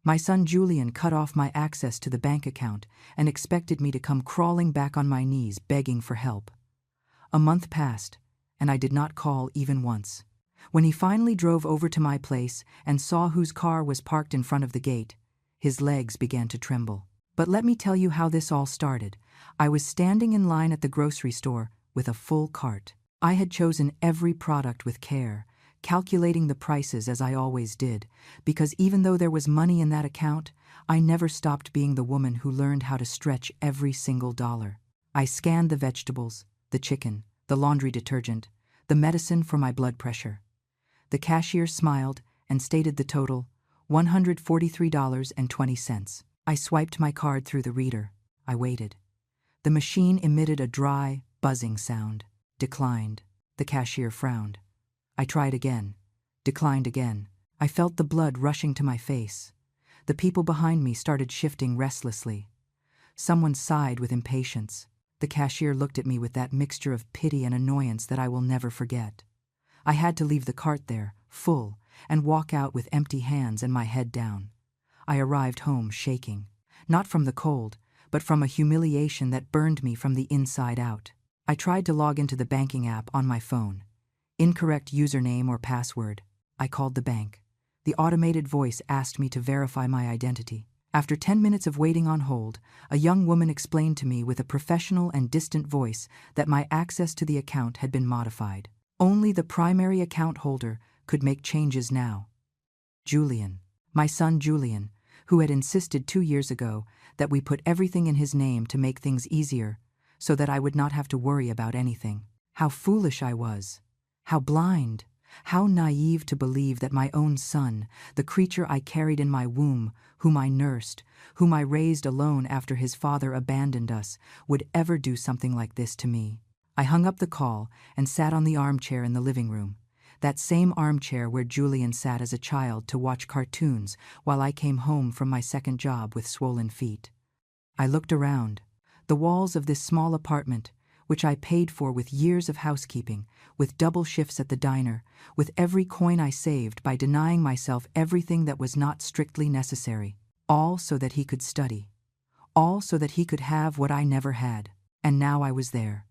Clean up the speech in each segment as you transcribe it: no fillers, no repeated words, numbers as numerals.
My son Julian cut off my access to the bank account and expected me to come crawling back on my knees begging for help. A month passed, and I did not call even once. When he finally drove over to my place and saw whose car was parked in front of the gate, his legs began to tremble. But let me tell you how this all started. I was standing in line at the grocery store with a full cart. I had chosen every product with care, calculating the prices as I always did, because even though there was money in that account, I never stopped being the woman who learned how to stretch every single dollar. I scanned the vegetables, the chicken, the laundry detergent, the medicine for my blood pressure. The cashier smiled and stated the total, $143.20. I swiped my card through the reader. I waited. The machine emitted a dry, buzzing sound. Declined. The cashier frowned. I tried again. Declined again. I felt the blood rushing to my face. The people behind me started shifting restlessly. Someone sighed with impatience. The cashier looked at me with that mixture of pity and annoyance that I will never forget. I had to leave the cart there, full, and walk out with empty hands and my head down. I arrived home shaking, not from the cold, but from a humiliation that burned me from the inside out. I tried to log into the banking app on my phone. Incorrect username or password. I called the bank. The automated voice asked me to verify my identity. After 10 minutes of waiting on hold, a young woman explained to me with a professional and distant voice that my access to the account had been modified. Only the primary account holder could make changes now. Julian, my son Julian, who had insisted 2 years ago that we put everything in his name to make things easier, so that I would not have to worry about anything. How foolish I was. How blind. How naive to believe that my own son, the creature I carried in my womb, whom I nursed, whom I raised alone after his father abandoned us, would ever do something like this to me. I hung up the call and sat on the armchair in the living room, that same armchair where Julian sat as a child to watch cartoons while I came home from my second job with swollen feet. I looked around. The walls of this small apartment, which I paid for with years of housekeeping, with double shifts at the diner, with every coin I saved by denying myself everything that was not strictly necessary, all so that he could study, all so that he could have what I never had. And now I was there,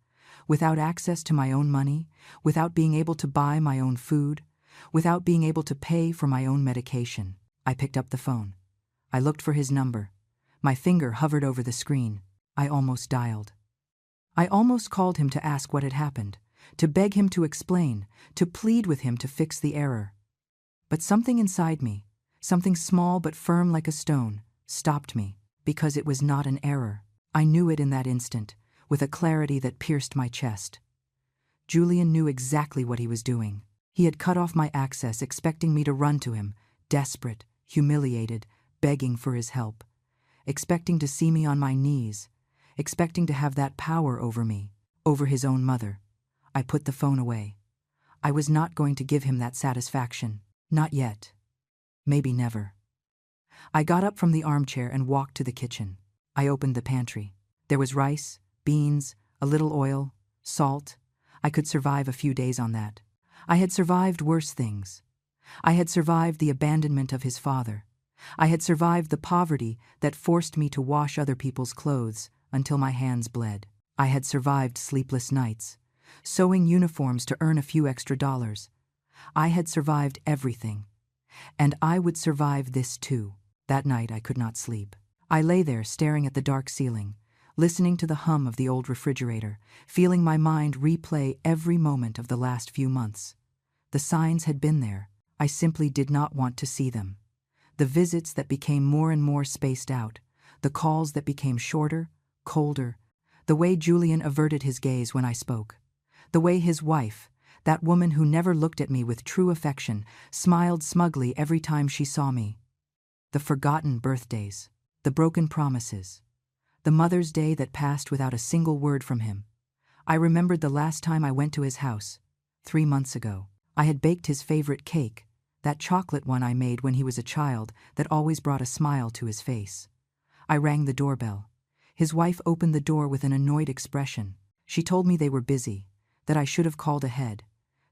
without access to my own money, without being able to buy my own food, without being able to pay for my own medication. I picked up the phone. I looked for his number. My finger hovered over the screen. I almost dialed. I almost called him to ask what had happened, to beg him to explain, to plead with him to fix the error. But something inside me, something small but firm like a stone, stopped me, because it was not an error. I knew it in that instant, with a clarity that pierced my chest. Julian knew exactly what he was doing. He had cut off my access, expecting me to run to him, desperate, humiliated, begging for his help, expecting to see me on my knees, expecting to have that power over me, over his own mother. I put the phone away. I was not going to give him that satisfaction. Not yet. Maybe never. I got up from the armchair and walked to the kitchen. I opened the pantry. There was rice, beans, a little oil, salt. I could survive a few days on that. I had survived worse things. I had survived the abandonment of his father. I had survived the poverty that forced me to wash other people's clothes until my hands bled. I had survived sleepless nights, sewing uniforms to earn a few extra dollars. I had survived everything. And I would survive this too. That night I could not sleep. I lay there staring at the dark ceiling, listening to the hum of the old refrigerator, feeling my mind replay every moment of the last few months. The signs had been there. I simply did not want to see them. The visits that became more and more spaced out, the calls that became shorter, colder, the way Julian averted his gaze when I spoke, the way his wife, that woman who never looked at me with true affection, smiled smugly every time she saw me. The forgotten birthdays, the broken promises, the Mother's Day that passed without a single word from him. I remembered the last time I went to his house, 3 months ago. I had baked his favorite cake, that chocolate one I made when he was a child that always brought a smile to his face. I rang the doorbell. His wife opened the door with an annoyed expression. She told me they were busy, that I should have called ahead,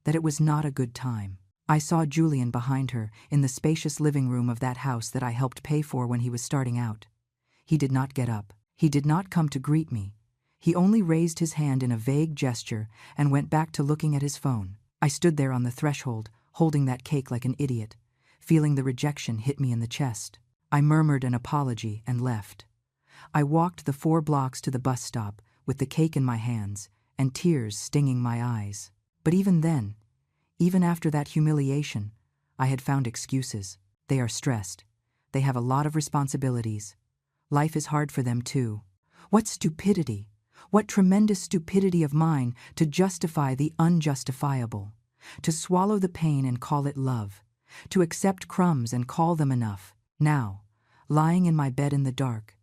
that it was not a good time. I saw Julian behind her in the spacious living room of that house that I helped pay for when he was starting out. He did not get up. He did not come to greet me. He only raised his hand in a vague gesture and went back to looking at his phone. I stood there on the threshold, holding that cake like an idiot, feeling the rejection hit me in the chest. I murmured an apology and left. I walked the 4 blocks to the bus stop with the cake in my hands and tears stinging my eyes. But even then, even after that humiliation, I had found excuses. They are stressed. They have a lot of responsibilities. Life is hard for them too. What stupidity! What tremendous stupidity of mine to justify the unjustifiable, to swallow the pain and call it love, to accept crumbs and call them enough. Now, lying in my bed in the dark,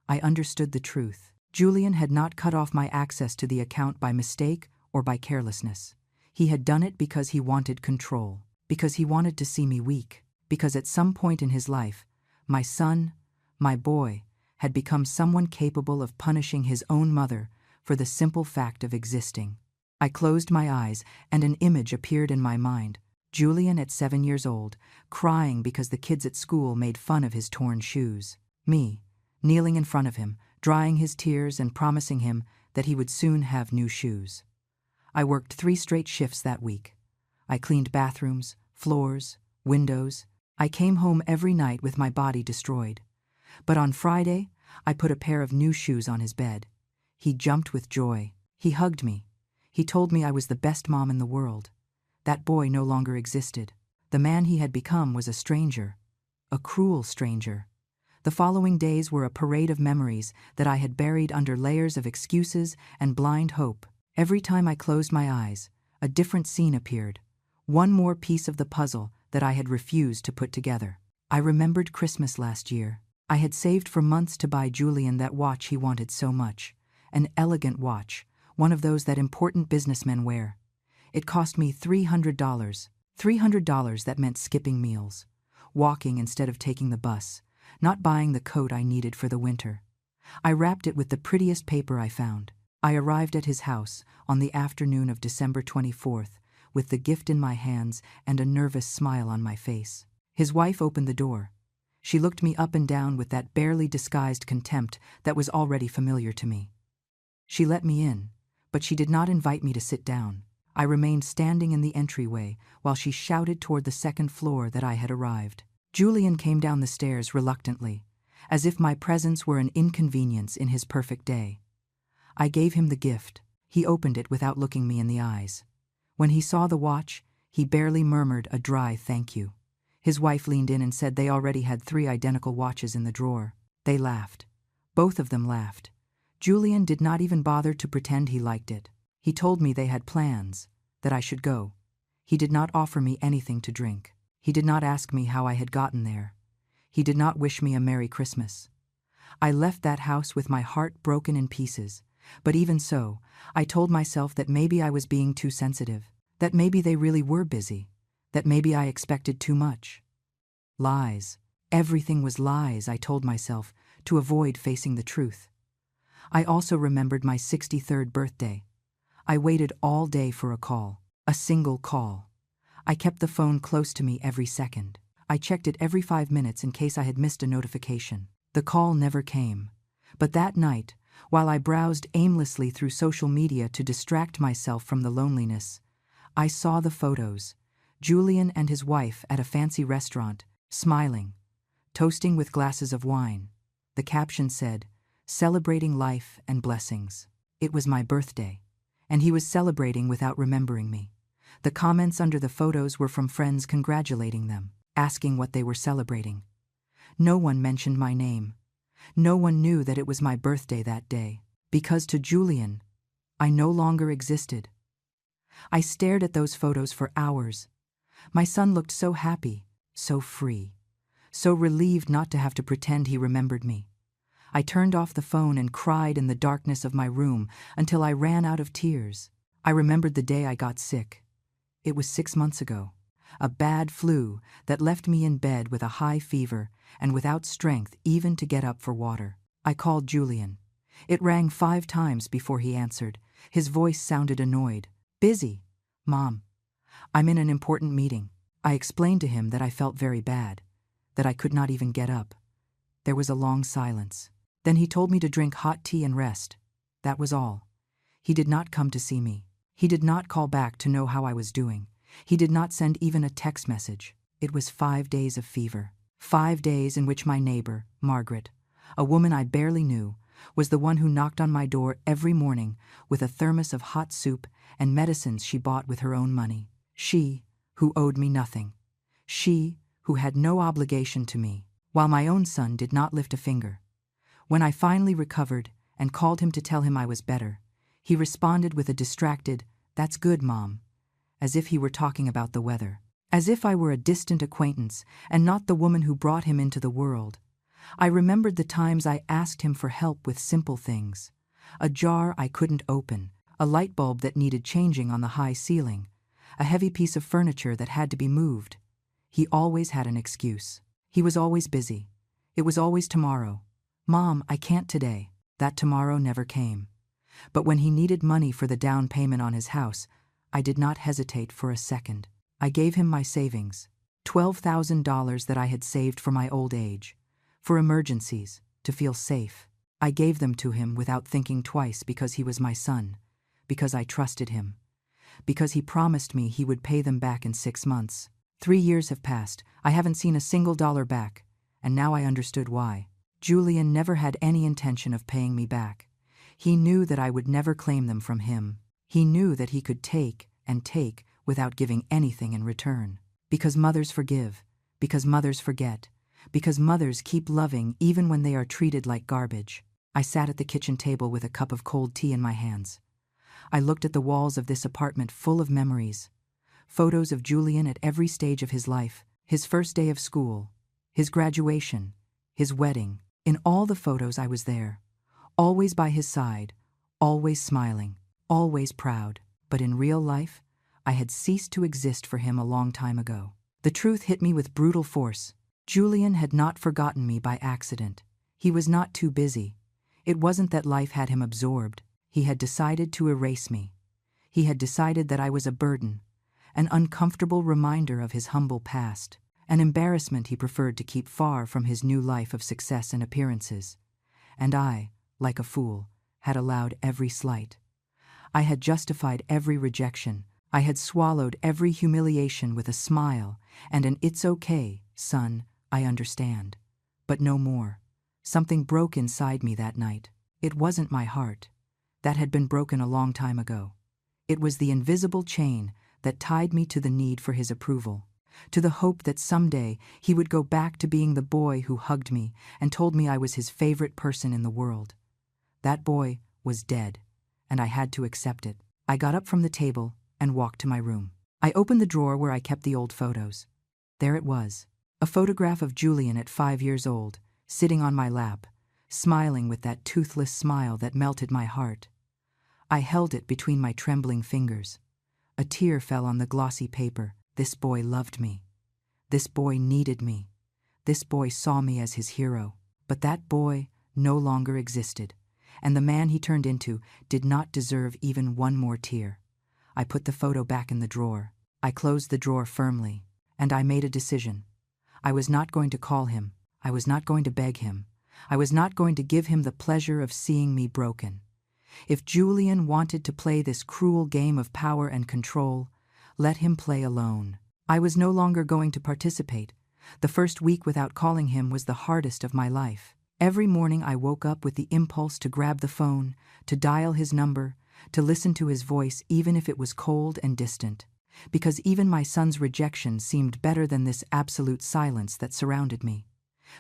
I understood the truth. Julian had not cut off my access to the account by mistake or by carelessness. He had done it because he wanted control, because he wanted to see me weak, because at some point in his life, my son, my boy, had become someone capable of punishing his own mother for the simple fact of existing. I closed my eyes and an image appeared in my mind. Julian at 7 years old, crying because the kids at school made fun of his torn shoes. Me, kneeling in front of him, drying his tears and promising him that he would soon have new shoes. I worked 3 straight shifts that week. I cleaned bathrooms, floors, windows. I came home every night with my body destroyed. But on Friday, I put a pair of new shoes on his bed. He jumped with joy. He hugged me. He told me I was the best mom in the world. That boy no longer existed. The man he had become was a stranger, a cruel stranger. The following days were a parade of memories that I had buried under layers of excuses and blind hope. Every time I closed my eyes, a different scene appeared, one more piece of the puzzle that I had refused to put together. I remembered Christmas last year. I had saved for months to buy Julian that watch he wanted so much, an elegant watch, one of those that important businessmen wear. It cost me $300. $300 that meant skipping meals, walking instead of taking the bus, not buying the coat I needed for the winter. I wrapped it with the prettiest paper I found. I arrived at his house on the afternoon of December 24th with the gift in my hands and a nervous smile on my face. His wife opened the door. She looked me up and down with that barely disguised contempt that was already familiar to me. She let me in, but she did not invite me to sit down. I remained standing in the entryway while she shouted toward the 2nd floor that I had arrived. Julian came down the stairs reluctantly, as if my presence were an inconvenience in his perfect day. I gave him the gift. He opened it without looking me in the eyes. When he saw the watch, he barely murmured a dry thank you. His wife leaned in and said they already had 3 identical watches in the drawer. They laughed. Both of them laughed. Julian did not even bother to pretend he liked it. He told me they had plans, that I should go. He did not offer me anything to drink. He did not ask me how I had gotten there. He did not wish me a Merry Christmas. I left that house with my heart broken in pieces, but even so, I told myself that maybe I was being too sensitive, that maybe they really were busy, that maybe I expected too much. Lies. Everything was lies, I told myself, to avoid facing the truth. I also remembered my 63rd birthday. I waited all day for a call, a single call. I kept the phone close to me every second. I checked it every 5 minutes in case I had missed a notification. The call never came. But that night, while I browsed aimlessly through social media to distract myself from the loneliness, I saw the photos. Julian and his wife at a fancy restaurant, smiling, toasting with glasses of wine. The caption said, "Celebrating life and blessings." It was my birthday, and he was celebrating without remembering me. The comments under the photos were from friends congratulating them, asking what they were celebrating. No one mentioned my name. No one knew that it was my birthday that day, because to Julian, I no longer existed. I stared at those photos for hours. My son looked so happy, so free, so relieved not to have to pretend he remembered me. I turned off the phone and cried in the darkness of my room until I ran out of tears. I remembered the day I got sick. It was 6 months ago. A bad flu that left me in bed with a high fever and without strength even to get up for water. I called Julian. It rang 5 times before he answered. His voice sounded annoyed. "Busy, Mom. I'm in an important meeting." I explained to him that I felt very bad, that I could not even get up. There was a long silence. Then he told me to drink hot tea and rest. That was all. He did not come to see me. He did not call back to know how I was doing. He did not send even a text message. It was 5 days of fever. 5 days in which my neighbor, Margaret, a woman I barely knew, was the one who knocked on my door every morning with a thermos of hot soup and medicines she bought with her own money. She, who owed me nothing. She, who had no obligation to me, while my own son did not lift a finger. When I finally recovered and called him to tell him I was better, he responded with a distracted, "That's good, Mom," as if he were talking about the weather. As if I were a distant acquaintance and not the woman who brought him into the world. I remembered the times I asked him for help with simple things. A jar I couldn't open, a light bulb that needed changing on the high ceiling, a heavy piece of furniture that had to be moved. He always had an excuse. He was always busy. It was always tomorrow. "Mom, I can't today." That tomorrow never came. But when he needed money for the down payment on his house, I did not hesitate for a second. I gave him my savings, $12,000 that I had saved for my old age, for emergencies, to feel safe. I gave them to him without thinking twice because he was my son, because I trusted him, because he promised me he would pay them back in 6 months. 3 years have passed, I haven't seen a single dollar back, and now I understood why. Julian never had any intention of paying me back. He knew that I would never claim them from him. He knew that he could take and take without giving anything in return. Because mothers forgive, because mothers forget, because mothers keep loving even when they are treated like garbage. I sat at the kitchen table with a cup of cold tea in my hands. I looked at the walls of this apartment full of memories. Photos of Julian at every stage of his life, his first day of school, his graduation, his wedding. In all the photos I was there, always by his side, always smiling, always proud. But in real life, I had ceased to exist for him a long time ago. The truth hit me with brutal force. Julian had not forgotten me by accident. He was not too busy. It wasn't that life had him absorbed. He had decided to erase me. He had decided that I was a burden, an uncomfortable reminder of his humble past, an embarrassment he preferred to keep far from his new life of success and appearances. And I, like a fool, had allowed every slight. I had justified every rejection. I had swallowed every humiliation with a smile and an "It's okay, son, I understand." But no more. Something broke inside me that night. It wasn't my heart. That had been broken a long time ago. It was the invisible chain that tied me to the need for his approval, to the hope that someday he would go back to being the boy who hugged me and told me I was his favorite person in the world. That boy was dead, and I had to accept it. I got up from the table and walked to my room. I opened the drawer where I kept the old photos. There it was, a photograph of Julian at 5 years old, sitting on my lap, smiling with that toothless smile that melted my heart. I held it between my trembling fingers. A tear fell on the glossy paper. This boy loved me. This boy needed me. This boy saw me as his hero. But that boy no longer existed, and the man he turned into did not deserve even one more tear. I put the photo back in the drawer. I closed the drawer firmly, and I made a decision. I was not going to call him. I was not going to beg him. I was not going to give him the pleasure of seeing me broken. If Julian wanted to play this cruel game of power and control, let him play alone. I was no longer going to participate. The first week without calling him was the hardest of my life. Every morning I woke up with the impulse to grab the phone, to dial his number, to listen to his voice even if it was cold and distant, because even my son's rejection seemed better than this absolute silence that surrounded me.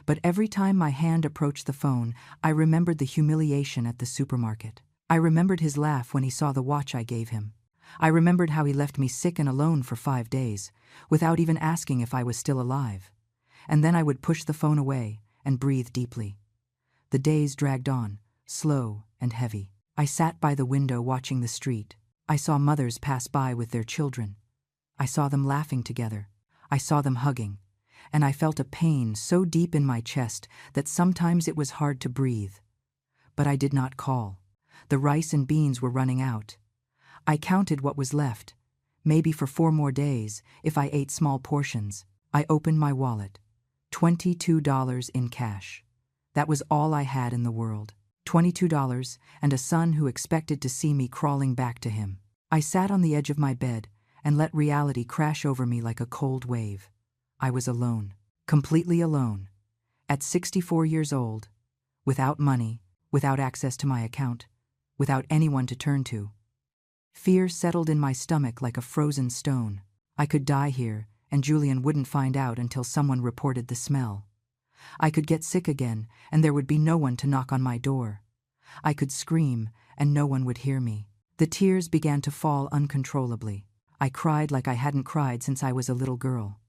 But every time my hand approached the phone, I remembered the humiliation at the supermarket. I remembered his laugh when he saw the watch I gave him. I remembered how he left me sick and alone for 5 days, without even asking if I was still alive. And then I would push the phone away and breathe deeply. The days dragged on, slow and heavy. I sat by the window watching the street. I saw mothers pass by with their children. I saw them laughing together. I saw them hugging. And I felt a pain so deep in my chest that sometimes it was hard to breathe. But I did not call. The rice and beans were running out. I counted what was left. maybe for 4 more days, if I ate small portions. I opened my wallet. $22 in cash. That was all I had in the world. $22 and a son who expected to see me crawling back to him. I sat on the edge of my bed and let reality crash over me like a cold wave. I was alone. Completely alone. At 64 years old. Without money, without access to my account, without anyone to turn to. Fear settled in my stomach like a frozen stone. I could die here, and Julian wouldn't find out until someone reported the smell. I could get sick again, and there would be no one to knock on my door. I could scream, and no one would hear me. The tears began to fall uncontrollably. I cried like I hadn't cried since I was a little girl.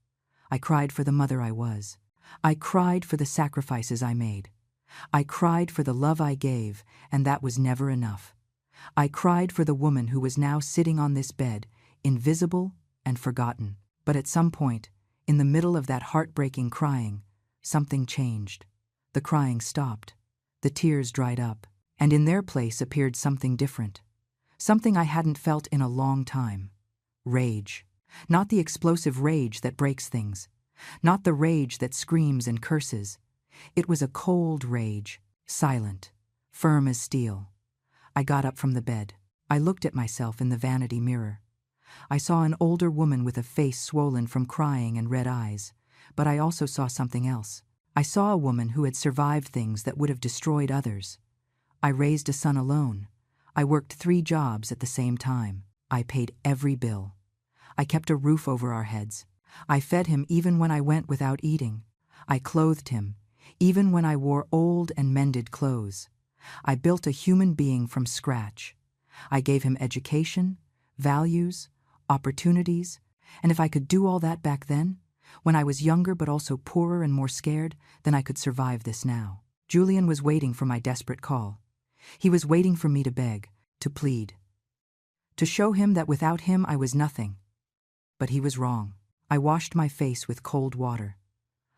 I cried for the mother I was. I cried for the sacrifices I made. I cried for the love I gave, and that was never enough. I cried for the woman who was now sitting on this bed, invisible and forgotten. But at some point, in the middle of that heartbreaking crying, something changed. The crying stopped. The tears dried up. And in their place appeared something different. Something I hadn't felt in a long time. Rage. Not the explosive rage that breaks things. Not the rage that screams and curses. It was a cold rage, silent, firm as steel. I got up from the bed. I looked at myself in the vanity mirror. I saw an older woman with a face swollen from crying and red eyes, but I also saw something else. I saw a woman who had survived things that would have destroyed others. I raised a son alone. I worked 3 jobs at the same time. I paid every bill. I kept a roof over our heads. I fed him even when I went without eating. I clothed him, even when I wore old and mended clothes. I built a human being from scratch. I gave him education, values, opportunities, and if I could do all that back then, when I was younger but also poorer and more scared, then I could survive this now. Julian was waiting for my desperate call. He was waiting for me to beg, to plead, to show him that without him I was nothing. But he was wrong. I washed my face with cold water.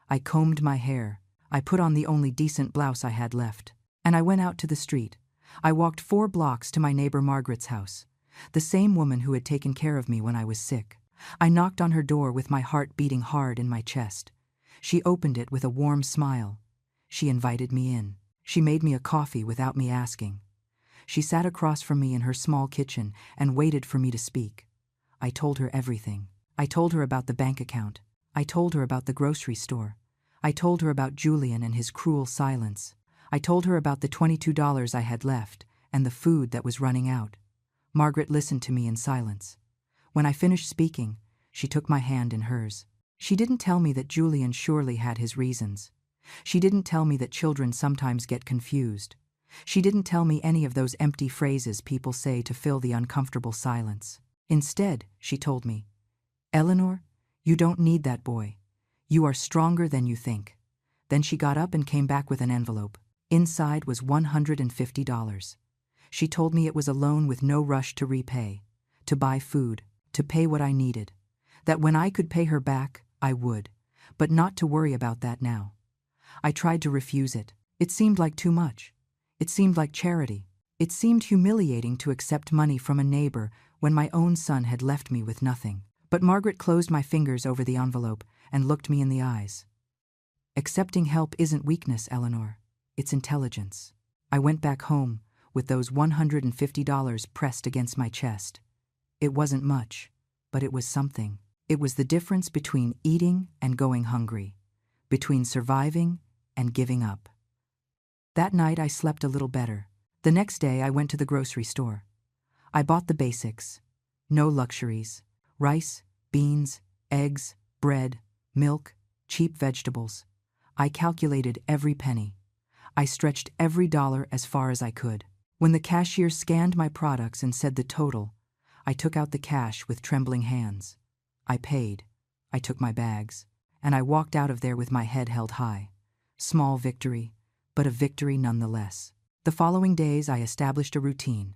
I combed my hair. I put on the only decent blouse I had left. And I went out to the street. I walked 4 blocks to my neighbor Margaret's house, the same woman who had taken care of me when I was sick. I knocked on her door with my heart beating hard in my chest. She opened it with a warm smile. She invited me in. She made me a coffee without me asking. She sat across from me in her small kitchen and waited for me to speak. I told her everything. I told her about the bank account. I told her about the grocery store. I told her about Julian and his cruel silence. I told her about the $22 I had left and the food that was running out. Margaret listened to me in silence. When I finished speaking, she took my hand in hers. She didn't tell me that Julian surely had his reasons. She didn't tell me that children sometimes get confused. She didn't tell me any of those empty phrases people say to fill the uncomfortable silence. Instead, she told me, "Eleanor, you don't need that boy. You are stronger than you think." Then she got up and came back with an envelope. Inside was $150. She told me it was a loan with no rush to repay, to buy food, to pay what I needed. That when I could pay her back, I would, but not to worry about that now. I tried to refuse it. It seemed like too much. It seemed like charity. It seemed humiliating to accept money from a neighbor when my own son had left me with nothing. But Margaret closed my fingers over the envelope and looked me in the eyes. "Accepting help isn't weakness, Eleanor. It's intelligence." I went back home with those $150 pressed against my chest. It wasn't much, but it was something. It was the difference between eating and going hungry, between surviving and giving up. That night I slept a little better. The next day I went to the grocery store. I bought the basics. No luxuries. Rice, beans, eggs, bread, milk, cheap vegetables. I calculated every penny. I stretched every dollar as far as I could. When the cashier scanned my products and said the total, I took out the cash with trembling hands. I paid. I took my bags. And I walked out of there with my head held high. Small victory, but a victory nonetheless. The following days I established a routine.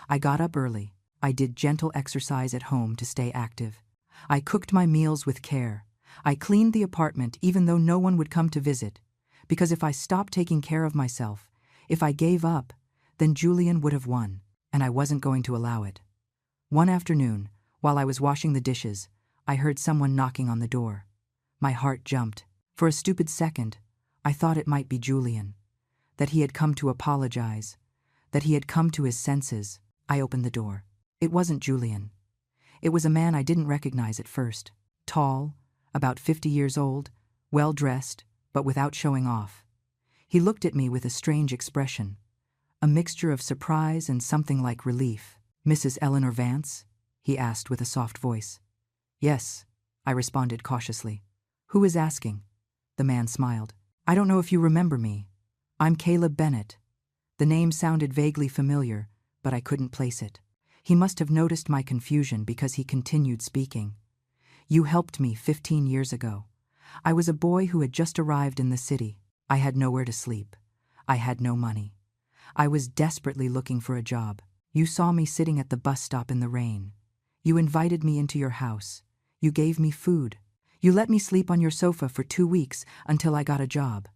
I got up early. I did gentle exercise at home to stay active. I cooked my meals with care. I cleaned the apartment even though no one would come to visit. Because if I stopped taking care of myself, if I gave up, then Julian would have won, and I wasn't going to allow it. One afternoon, While I was washing the dishes, I heard someone knocking on the door. My heart jumped. For a stupid second, I thought it might be Julian. That he had come to apologize. That he had come to his senses. I opened the door. It wasn't Julian. It was a man I didn't recognize at first. Tall, about 50 years old, well-dressed, but without showing off. He looked at me with a strange expression, a mixture of surprise and something like relief. "Mrs. Eleanor Vance?" he asked with a soft voice. "Yes," I responded cautiously. "Who is asking?" The man smiled. "I don't know if you remember me. I'm Caleb Bennett." The name sounded vaguely familiar, but I couldn't place it. He must have noticed my confusion because he continued speaking. "You helped me 15 years ago. I was a boy who had just arrived in the city. I had nowhere to sleep. I had no money. I was desperately looking for a job. You saw me sitting at the bus stop in the rain. You invited me into your house. You gave me food. You let me sleep on your sofa for 2 weeks until I got a job."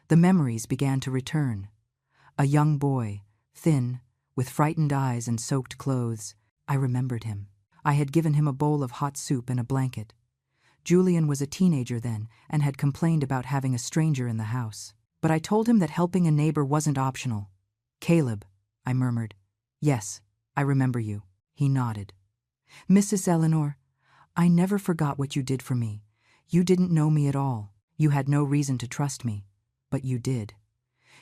The memories began to return. A young boy, thin, with frightened eyes and soaked clothes. I remembered him. I had given him a bowl of hot soup and a blanket. Julian was a teenager then and had complained about having a stranger in the house. But I told him that helping a neighbor wasn't optional. "Caleb," I murmured. "Yes, I remember you." He nodded. "Mrs. Eleanor, I never forgot what you did for me. You didn't know me at all. You had no reason to trust me, but you did.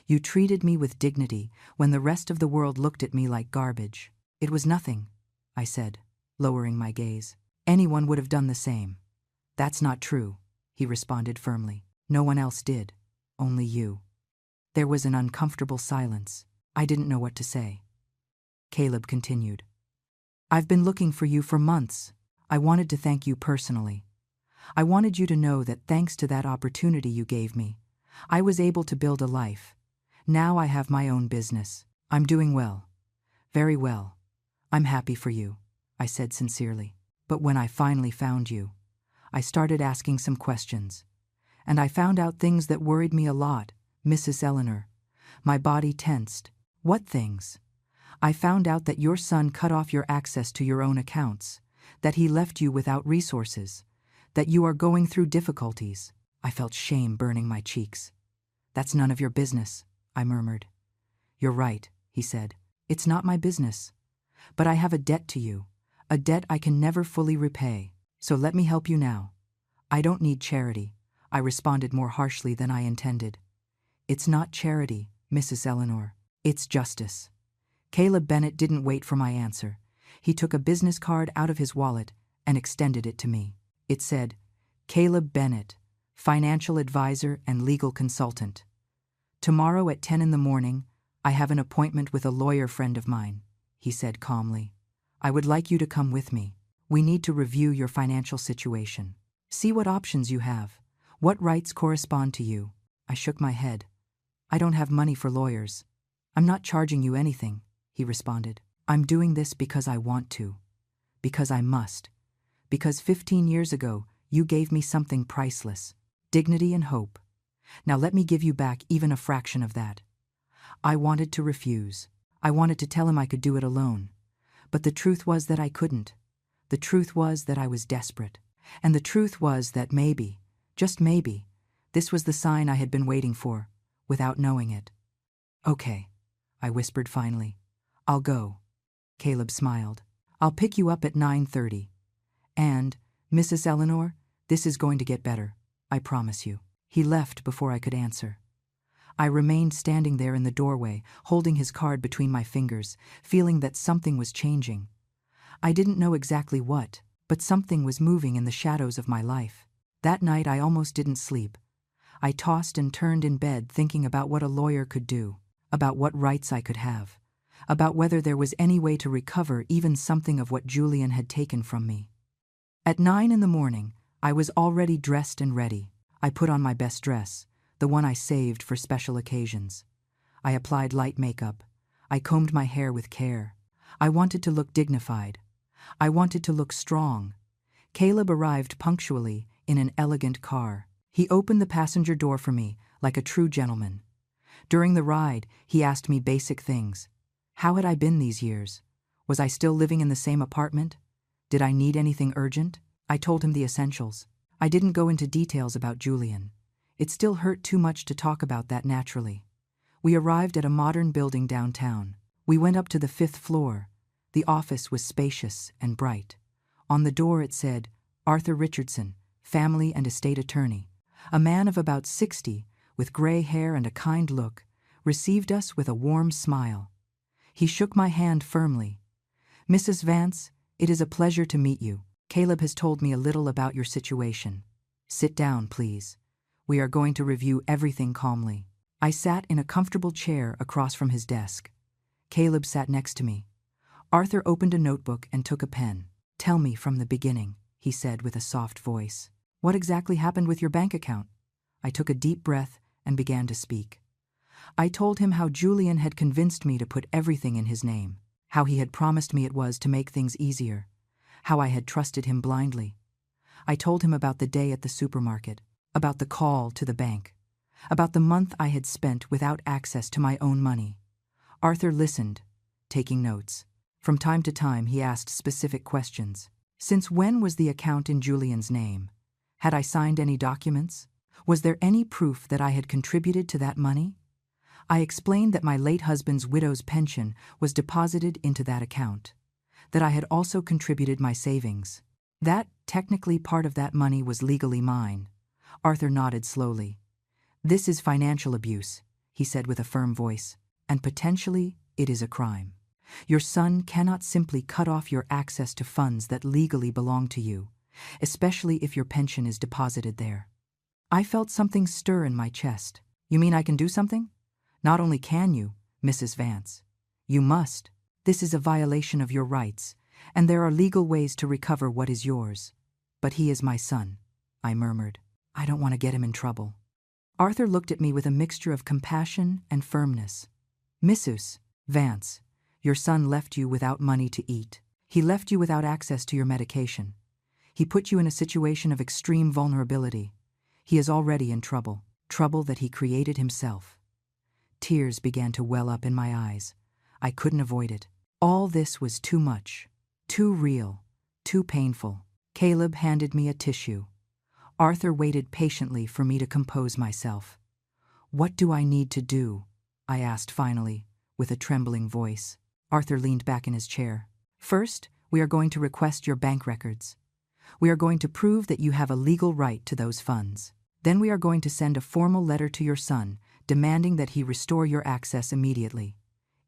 You treated me with dignity when the rest of the world looked at me like garbage." "It was nothing," I said, lowering my gaze. "Anyone would have done the same." "That's not true," he responded firmly. "No one else did. Only you." There was an uncomfortable silence. I didn't know what to say. Caleb continued. "I've been looking for you for months. I wanted to thank you personally. I wanted you to know that thanks to that opportunity you gave me, I was able to build a life. Now I have my own business. I'm doing well. Very well. I'm happy for you," I said sincerely. "But when I finally found you, I started asking some questions. And I found out things that worried me a lot, Mrs. Eleanor." My body tensed. "What things?" "I found out that your son cut off your access to your own accounts, that he left you without resources, that you are going through difficulties." I felt shame burning my cheeks. "That's none of your business," I murmured. "You're right," he said. "It's not my business. But I have a debt to you, a debt I can never fully repay. So let me help you now." "I don't need charity," I responded more harshly than I intended. "It's not charity, Mrs. Eleanor. It's justice." Caleb Bennett didn't wait for my answer. He took a business card out of his wallet and extended it to me. It said, "Caleb Bennett, financial advisor and legal consultant. Tomorrow at 10 in the morning, I have an appointment with a lawyer friend of mine," he said calmly. "I would like you to come with me. We need to review your financial situation. See what options you have, what rights correspond to you." I shook my head. "I don't have money for lawyers." "I'm not charging you anything," he responded. "I'm doing this because I want to, because I must, because 15 years ago you gave me something priceless, dignity and hope. Now let me give you back even a fraction of that." I wanted to refuse. I wanted to tell him I could do it alone. But the truth was that I couldn't. The truth was that I was desperate. And the truth was that maybe, just maybe, this was the sign I had been waiting for, without knowing it. "Okay," I whispered finally. "I'll go." Caleb smiled. "I'll pick you up at 9:30. And, Mrs. Eleanor, this is going to get better. I promise you." He left before I could answer. I remained standing there in the doorway, holding his card between my fingers, feeling that something was changing. I didn't know exactly what, but something was moving in the shadows of my life. That night I almost didn't sleep. I tossed and turned in bed thinking about what a lawyer could do, about what rights I could have, about whether there was any way to recover even something of what Julian had taken from me. At 9 in the morning, I was already dressed and ready. I put on my best dress, the one I saved for special occasions. I applied light makeup. I combed my hair with care. I wanted to look dignified. I wanted to look strong. Caleb arrived punctually in an elegant car. He opened the passenger door for me like a true gentleman. During the ride, he asked me basic things. How had I been these years? Was I still living in the same apartment? Did I need anything urgent? I told him the essentials. I didn't go into details about Julian. It still hurt too much to talk about that naturally. We arrived at a modern building downtown. We went up to the 5th floor. The office was spacious and bright. On the door it said, Arthur Richardson, family and estate attorney. A man of about 60, with gray hair and a kind look, received us with a warm smile. He shook my hand firmly. Mrs. Vance, it is a pleasure to meet you. Caleb has told me a little about your situation. Sit down, please. We are going to review everything calmly. I sat in a comfortable chair across from his desk. Caleb sat next to me. Arthur opened a notebook and took a pen. Tell me from the beginning, he said with a soft voice. What exactly happened with your bank account? I took a deep breath and began to speak. I told him how Julian had convinced me to put everything in his name, how he had promised me it was to make things easier, how I had trusted him blindly. I told him about the day at the supermarket, about the call to the bank, about the month I had spent without access to my own money. Arthur listened, taking notes. From time to time he asked specific questions. Since when was the account in Julian's name? Had I signed any documents? Was there any proof that I had contributed to that money? I explained that my late husband's widow's pension was deposited into that account, that I had also contributed my savings. That, technically, part of that money was legally mine. Arthur nodded slowly. This is financial abuse, he said with a firm voice, and potentially it is a crime. Your son cannot simply cut off your access to funds that legally belong to you, especially if your pension is deposited there. I felt something stir in my chest. You mean I can do something? Not only can you, Mrs. Vance, you must. This is a violation of your rights, and there are legal ways to recover what is yours. But he is my son, I murmured. I don't want to get him in trouble. Arthur looked at me with a mixture of compassion and firmness. Mrs. Vance, your son left you without money to eat. He left you without access to your medication. He put you in a situation of extreme vulnerability. He is already in trouble, trouble that he created himself. Tears began to well up in my eyes. I couldn't avoid it. All this was too much, too real, too painful. Caleb handed me a tissue. Arthur waited patiently for me to compose myself. What do I need to do? I asked finally, with a trembling voice. Arthur leaned back in his chair. First, we are going to request your bank records. We are going to prove that you have a legal right to those funds. Then we are going to send a formal letter to your son, demanding that he restore your access immediately.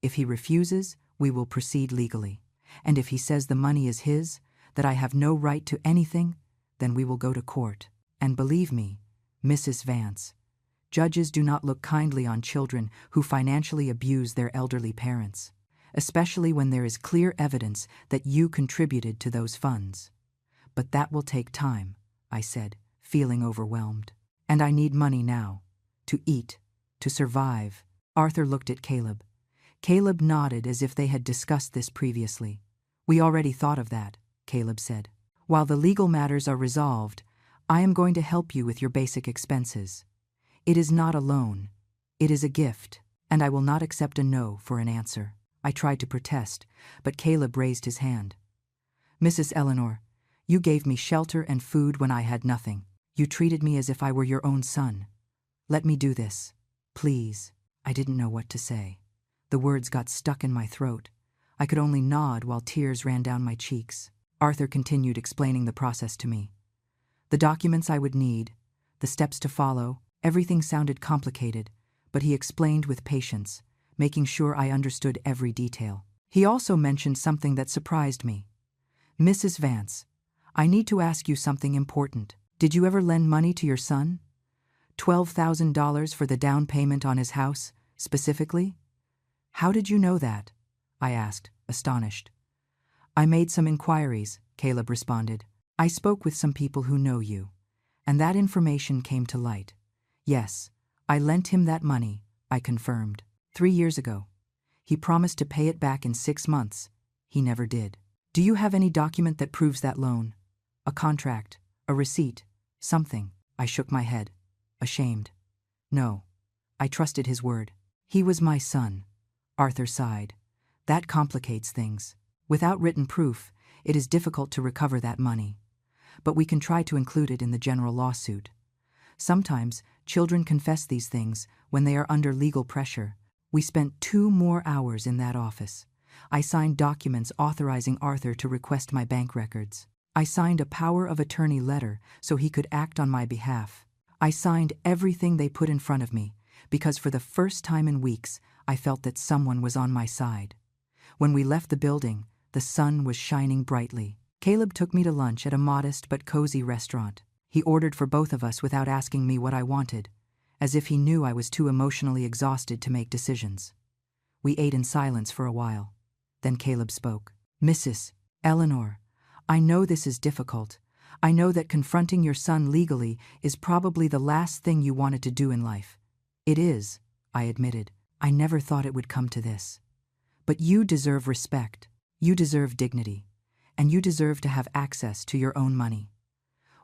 If he refuses, we will proceed legally. And if he says the money is his, that I have no right to anything, then we will go to court. And believe me, Mrs. Vance, judges do not look kindly on children who financially abuse their elderly parents, especially when there is clear evidence that you contributed to those funds. But that will take time, I said, feeling overwhelmed. And I need money now, to eat, to survive. Arthur looked at Caleb. Caleb nodded as if they had discussed this previously. We already thought of that, Caleb said. While the legal matters are resolved, I am going to help you with your basic expenses. It is not a loan. It is a gift, and I will not accept a no for an answer. I tried to protest, but Caleb raised his hand. Mrs. Eleanor, you gave me shelter and food when I had nothing. You treated me as if I were your own son. Let me do this, please. I didn't know what to say. The words got stuck in my throat. I could only nod while tears ran down my cheeks. Arthur continued explaining the process to me. The documents I would need, the steps to follow, everything sounded complicated, but he explained with patience, making sure I understood every detail. He also mentioned something that surprised me. Mrs. Vance, I need to ask you something important. Did you ever lend money to your son? $12,000 for the down payment on his house, specifically? How did you know that? I asked, astonished. I made some inquiries, Caleb responded. I spoke with some people who know you, and that information came to light. Yes, I lent him that money, I confirmed. 3 years ago. He promised to pay it back in 6 months. He never did. Do you have any document that proves that loan? A contract, a receipt, something? I shook my head, ashamed. No, I trusted his word. He was my son. Arthur sighed. That complicates things. Without written proof, it is difficult to recover that money. But we can try to include it in the general lawsuit. Sometimes, children confess these things when they are under legal pressure. We spent 2 more hours in that office. I signed documents authorizing Arthur to request my bank records. I signed a power of attorney letter so he could act on my behalf. I signed everything they put in front of me, because for the first time in weeks, I felt that someone was on my side. When we left the building, the sun was shining brightly. Caleb took me to lunch at a modest but cozy restaurant. He ordered for both of us without asking me what I wanted, as if he knew I was too emotionally exhausted to make decisions. We ate in silence for a while. Then Caleb spoke. "Mrs. Eleanor, I know this is difficult. I know that confronting your son legally is probably the last thing you wanted to do in life." "It is," I admitted. "I never thought it would come to this. But you deserve respect, you deserve dignity, and you deserve to have access to your own money.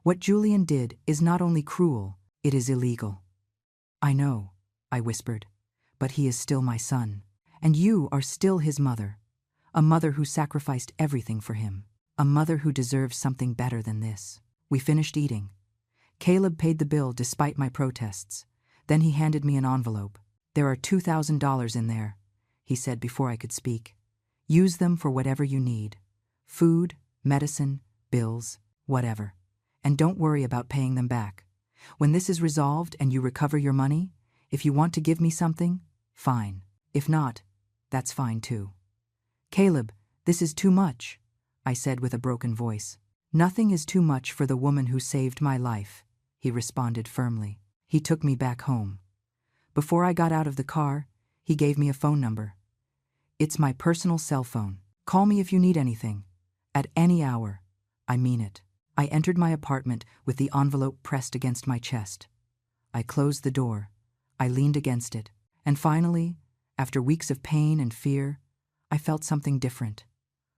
What Julian did is not only cruel, it is illegal." "I know," I whispered, "but he is still my son, and you are still his mother, a mother who sacrificed everything for him, a mother who deserves something better than this." We finished eating. Caleb paid the bill despite my protests. Then he handed me an envelope. "There are $2,000 in there," he said before I could speak. "Use them for whatever you need. Food, medicine, bills, whatever. And don't worry about paying them back. When this is resolved and you recover your money, if you want to give me something, fine. If not, that's fine too." "Caleb, this is too much," I said with a broken voice. "Nothing is too much for the woman who saved my life," he responded firmly. He took me back home. Before I got out of the car, he gave me a phone number. "It's my personal cell phone. Call me if you need anything. At any hour. I mean it." I entered my apartment with the envelope pressed against my chest. I closed the door. I leaned against it. And finally, after weeks of pain and fear, I felt something different.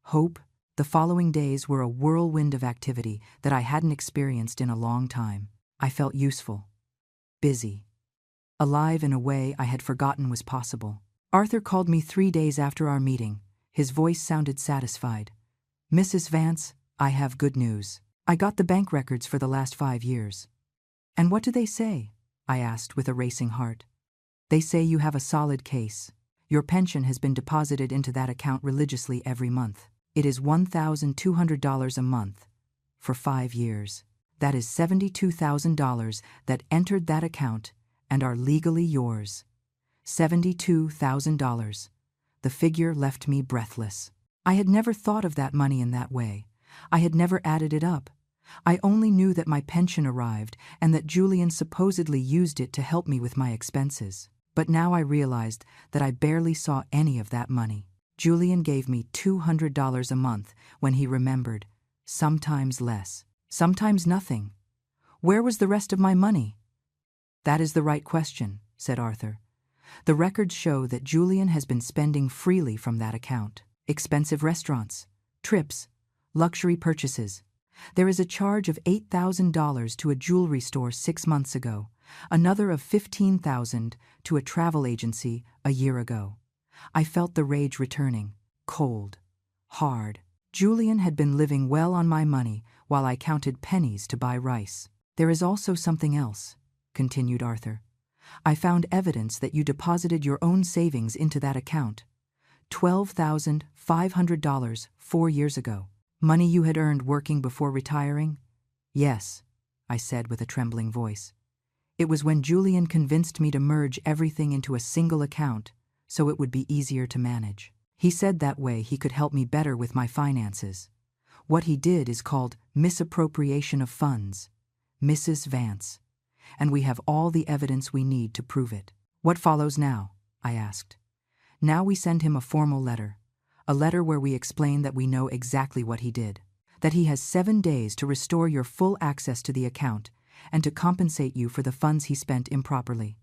Hope. The following days were a whirlwind of activity that I hadn't experienced in a long time. I felt useful, busy, alive in a way I had forgotten was possible. Arthur called me 3 days after our meeting. His voice sounded satisfied. "Mrs. Vance, I have good news. I got the bank records for the last 5 years." "And what do they say?" I asked with a racing heart. "They say you have a solid case. Your pension has been deposited into that account religiously every month. It is $1,200 a month for 5 years. That is $72,000 that entered that account and are legally yours. $72,000. The figure left me breathless. I had never thought of that money in that way. I had never added it up. I only knew that my pension arrived and that Julian supposedly used it to help me with my expenses. But now I realized that I barely saw any of that money. Julian gave me $200 a month when he remembered, sometimes less, sometimes nothing. Where was the rest of my money? "That is the right question," said Arthur. "The records show that Julian has been spending freely from that account. Expensive restaurants, trips, luxury purchases. There is a charge of $8,000 to a jewelry store 6 months ago, another of $15,000 to a travel agency a year ago." I felt the rage returning, cold, hard. Julian had been living well on my money while I counted pennies to buy rice. "There is also something else," continued Arthur. "I found evidence that you deposited your own savings into that account. $12,500 4 years ago. Money you had earned working before retiring?" "Yes," I said with a trembling voice. "It was when Julian convinced me to merge everything into a single account so it would be easier to manage. He said that way he could help me better with my finances. What he did is called misappropriation of funds, Mrs. Vance, and we have all the evidence we need to prove it." "What follows now?" I asked. "Now we send him a formal letter. A letter where we explain that we know exactly what he did, that he has 7 days to restore your full access to the account and to compensate you for the funds he spent improperly.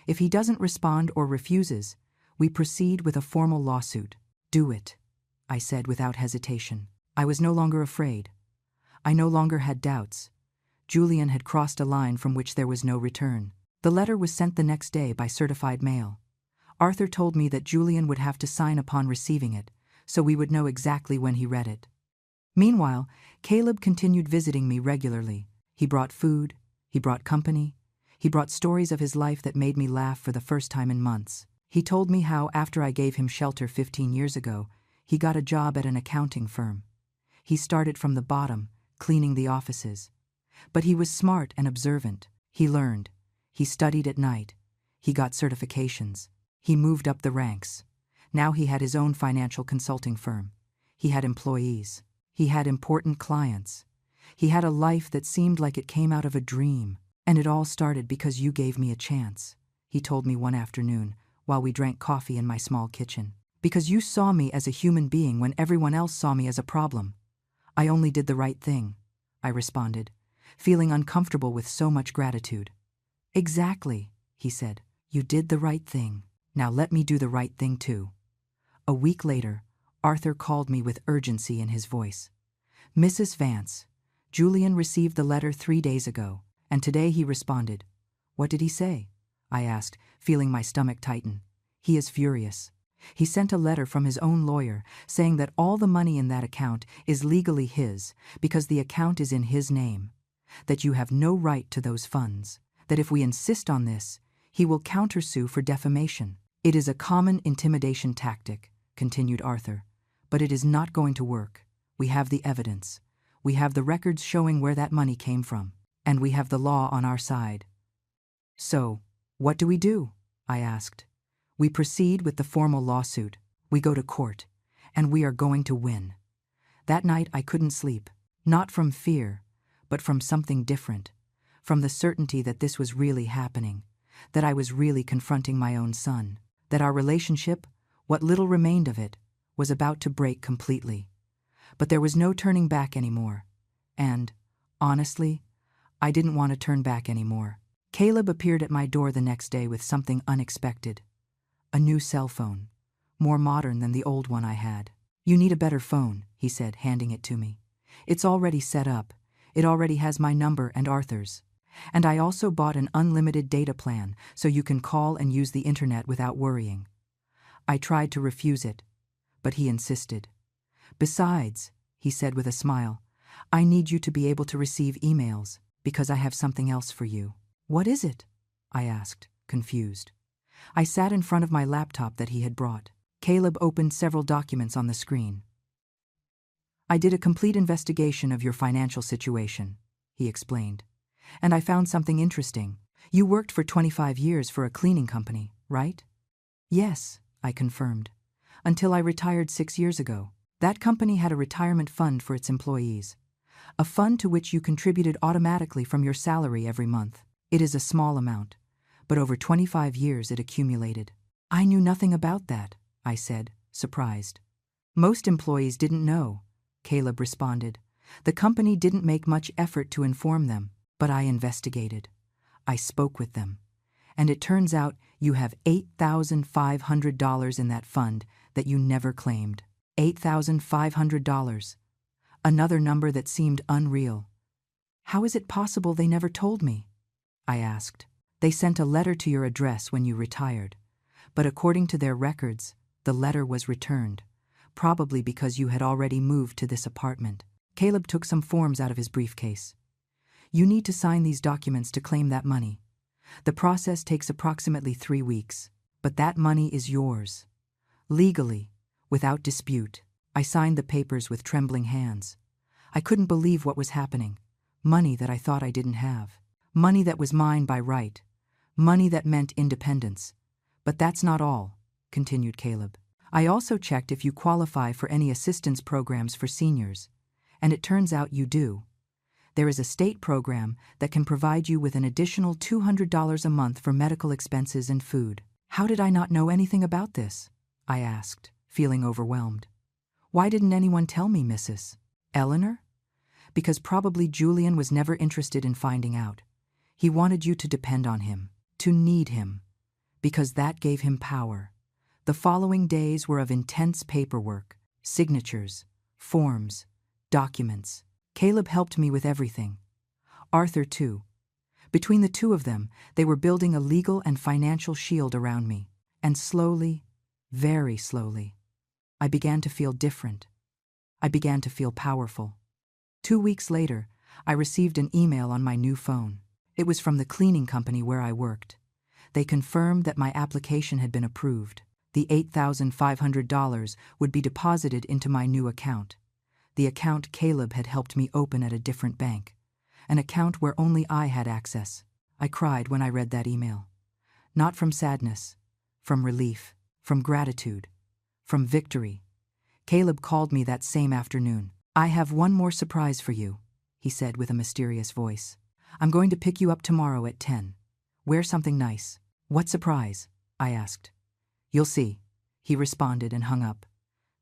If he doesn't respond or refuses, we proceed with a formal lawsuit." "Do it," I said without hesitation. I was no longer afraid. I no longer had doubts. Julian had crossed a line from which there was no return. The letter was sent the next day by certified mail. Arthur told me that Julian would have to sign upon receiving it, so we would know exactly when he read it. Meanwhile, Caleb continued visiting me regularly. He brought food, he brought company, he brought stories of his life that made me laugh for the first time in months. He told me how, after I gave him shelter 15 years ago, he got a job at an accounting firm. He started from the bottom, cleaning the offices. But he was smart and observant. He learned. He studied at night. He got certifications. He moved up the ranks. Now he had his own financial consulting firm. He had employees. He had important clients. He had a life that seemed like it came out of a dream. And it all started because you gave me a chance, he told me one afternoon while we drank coffee in my small kitchen. Because you saw me as a human being when everyone else saw me as a problem. I only did the right thing, I responded, feeling uncomfortable with so much gratitude. Exactly, he said. You did the right thing. Now let me do the right thing too. A week later, Arthur called me with urgency in his voice. Mrs. Vance, Julian received the letter 3 days ago, and today he responded. What did he say? I asked, feeling my stomach tighten. He is furious. He sent a letter from his own lawyer saying that all the money in that account is legally his because the account is in his name, that you have no right to those funds, that if we insist on this, he will countersue for defamation. It is a common intimidation tactic, continued Arthur, but it is not going to work. We have the evidence. We have the records showing where that money came from, and we have the law on our side. So, what do we do? I asked. We proceed with the formal lawsuit. We go to court, and we are going to win. That night I couldn't sleep, not from fear, but from something different, from the certainty that this was really happening, that I was really confronting my own son, that our relationship, what little remained of it, was about to break completely. But there was no turning back anymore. And, honestly, I didn't want to turn back anymore. Caleb appeared at my door the next day with something unexpected. A new cell phone, more modern than the old one I had. You need a better phone, he said, handing it to me. It's already set up. It already has my number and Arthur's. And I also bought an unlimited data plan so you can call and use the internet without worrying. I tried to refuse it, but he insisted. Besides, he said with a smile, I need you to be able to receive emails because I have something else for you. What is it? I asked, confused. I sat in front of my laptop that he had brought. Caleb opened several documents on the screen. I did a complete investigation of your financial situation, he explained. And I found something interesting. You worked for 25 years for a cleaning company, right? Yes, I confirmed. Until I retired 6 years ago. That company had a retirement fund for its employees. A fund to which you contributed automatically from your salary every month. It is a small amount, but over 25 years it accumulated. I knew nothing about that, I said, surprised. Most employees didn't know, Caleb responded. The company didn't make much effort to inform them, but I investigated. I spoke with them. And it turns out you have $8,500 in that fund that you never claimed. $8,500. Another number that seemed unreal. How is it possible they never told me? I asked. They sent a letter to your address when you retired. But according to their records, the letter was returned, probably because you had already moved to this apartment. Caleb took some forms out of his briefcase. You need to sign these documents to claim that money. The process takes approximately 3 weeks, but that money is yours. Legally, without dispute. I signed the papers with trembling hands. I couldn't believe what was happening. Money that I thought I didn't have. Money that was mine by right. Money that meant independence. But that's not all, continued Caleb. I also checked if you qualify for any assistance programs for seniors, and it turns out you do. There is a state program that can provide you with an additional $200 a month for medical expenses and food. How did I not know anything about this? I asked, feeling overwhelmed. Why didn't anyone tell me, Mrs. Eleanor? Because probably Julian was never interested in finding out. He wanted you to depend on him, to need him, because that gave him power. The following days were of intense paperwork, signatures, forms, documents. Caleb helped me with everything. Arthur, too. Between the two of them, they were building a legal and financial shield around me. And slowly, very slowly, I began to feel different. I began to feel powerful. 2 weeks later, I received an email on my new phone. It was from the cleaning company where I worked. They confirmed that my application had been approved. The $8,500 would be deposited into my new account. The account Caleb had helped me open at a different bank. An account where only I had access. I cried when I read that email. Not from sadness, from relief, from gratitude, from victory. Caleb called me that same afternoon. "I have one more surprise for you," he said with a mysterious voice. "I'm going to pick you up tomorrow at 10. Wear something nice." "What surprise?" I asked. "You'll see," he responded and hung up.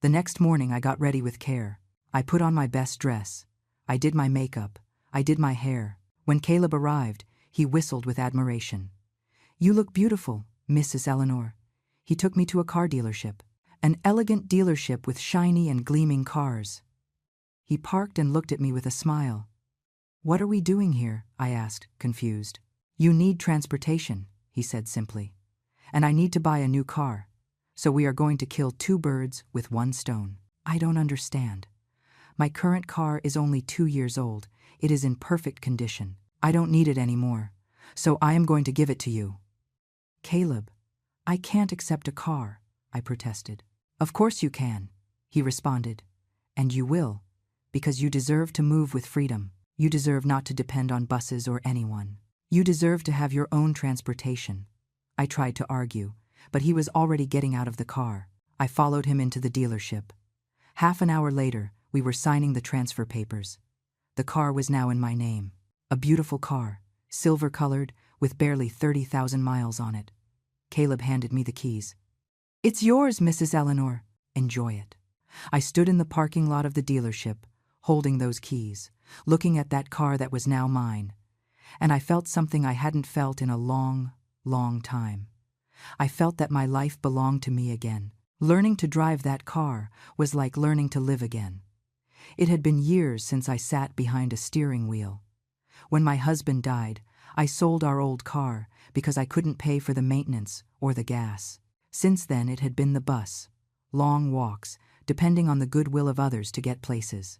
The next morning I got ready with care. I put on my best dress. I did my makeup. I did my hair. When Caleb arrived, he whistled with admiration. "You look beautiful, Mrs. Eleanor." He took me to a car dealership. An elegant dealership with shiny and gleaming cars. He parked and looked at me with a smile. "What are we doing here?" I asked, confused. "You need transportation," he said simply. "And I need to buy a new car. So we are going to kill two birds with one stone." "I don't understand. My current car is only 2 years old. It is in perfect condition. I don't need it anymore. So I am going to give it to you." "Caleb, I can't accept a car," I protested. "Of course you can," he responded. "And you will, because you deserve to move with freedom. You deserve not to depend on buses or anyone. You deserve to have your own transportation." I tried to argue, but he was already getting out of the car. I followed him into the dealership. Half an hour later, we were signing the transfer papers. The car was now in my name. A beautiful car, silver-colored, with barely 30,000 miles on it. Caleb handed me the keys. "It's yours, Mrs. Eleanor. Enjoy it." I stood in the parking lot of the dealership, holding those keys, looking at that car that was now mine. And I felt something I hadn't felt in a long, long time. I felt that my life belonged to me again. Learning to drive that car was like learning to live again. It had been years since I sat behind a steering wheel. When my husband died, I sold our old car because I couldn't pay for the maintenance or the gas. Since then, it had been the bus, long walks, depending on the goodwill of others to get places.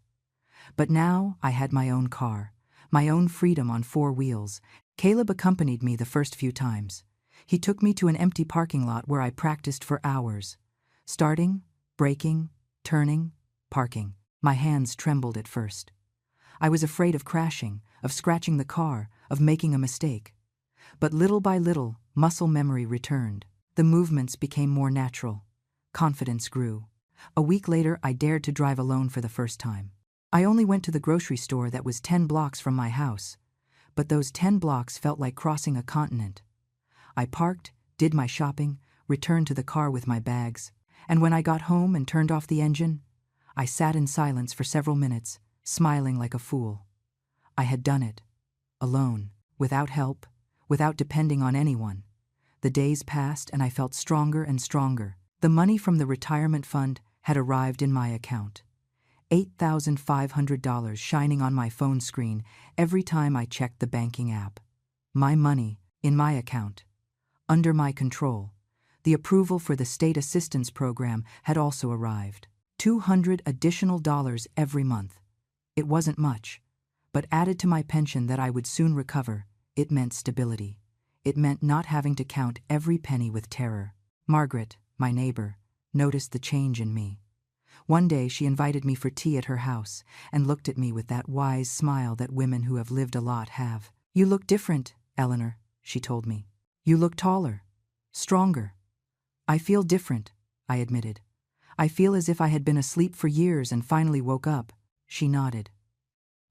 But now I had my own car, my own freedom on 4 wheels. Caleb accompanied me the first few times. He took me to an empty parking lot where I practiced for hours. Starting, braking, turning, parking. My hands trembled at first. I was afraid of crashing, of scratching the car, of making a mistake. But little by little, muscle memory returned. The movements became more natural. Confidence grew. A week later, I dared to drive alone for the first time. I only went to the grocery store that was 10 blocks from my house. But those 10 blocks felt like crossing a continent. I parked, did my shopping, returned to the car with my bags. And when I got home and turned off the engine, I sat in silence for several minutes, smiling like a fool. I had done it. Alone, without help, without depending on anyone. The days passed and I felt stronger and stronger. The money from the retirement fund had arrived in my account. $8,500 shining on my phone screen every time I checked the banking app. My money, in my account. Under my control. The approval for the state assistance program had also arrived. $200 additional every month. It wasn't much, but added to my pension that I would soon recover, it meant stability. It meant not having to count every penny with terror. Margaret, my neighbor, noticed the change in me. One day she invited me for tea at her house and looked at me with that wise smile that women who have lived a lot have. "You look different, Eleanor," she told me. "You look taller, stronger." "I feel different," I admitted. "I feel as if I had been asleep for years and finally woke up." She nodded.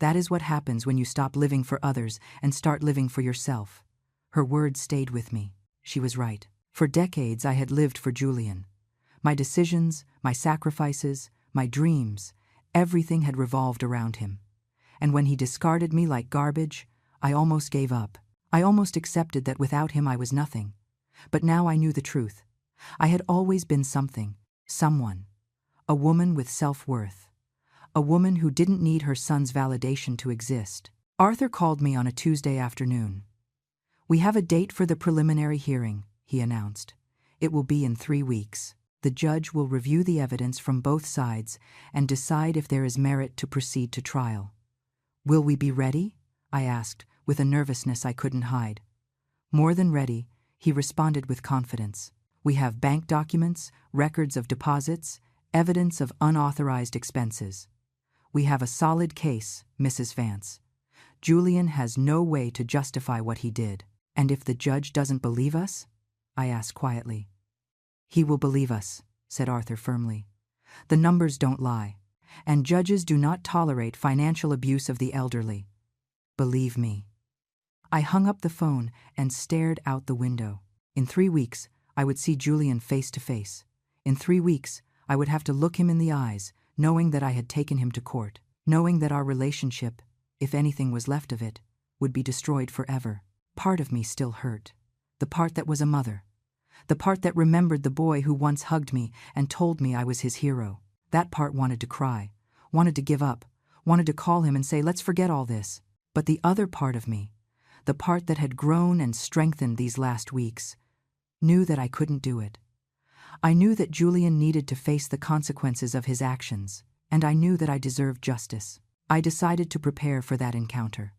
"That is what happens when you stop living for others and start living for yourself." Her words stayed with me. She was right. For decades I had lived for Julian. My decisions, my sacrifices, my dreams, everything had revolved around him. And when he discarded me like garbage, I almost gave up. I almost accepted that without him I was nothing. But now I knew the truth. I had always been something, someone. A woman with self-worth. A woman who didn't need her son's validation to exist. Arthur called me on a Tuesday afternoon. "We have a date for the preliminary hearing," he announced. "It will be in 3 weeks. The judge will review the evidence from both sides and decide if there is merit to proceed to trial. Will we be ready? I asked, with a nervousness I couldn't hide. More than ready, he responded with confidence. We have bank documents, records of deposits, evidence of unauthorized expenses. We have a solid case, Mrs. Vance. Julian has no way to justify what he did. And if the judge doesn't believe us? I asked quietly. He will believe us, said Arthur firmly. The numbers don't lie, and judges do not tolerate financial abuse of the elderly. Believe me. I hung up the phone and stared out the window. In 3 weeks, I would see Julian face to face. In 3 weeks, I would have to look him in the eyes, knowing that I had taken him to court, knowing that our relationship, if anything was left of it, would be destroyed forever. Part of me still hurt. The part that was a mother. The part that remembered the boy who once hugged me and told me I was his hero. That part wanted to cry, wanted to give up, wanted to call him and say, let's forget all this. But the other part of me, the part that had grown and strengthened these last weeks, knew that I couldn't do it. I knew that Julian needed to face the consequences of his actions, and I knew that I deserved justice. I decided to prepare for that encounter.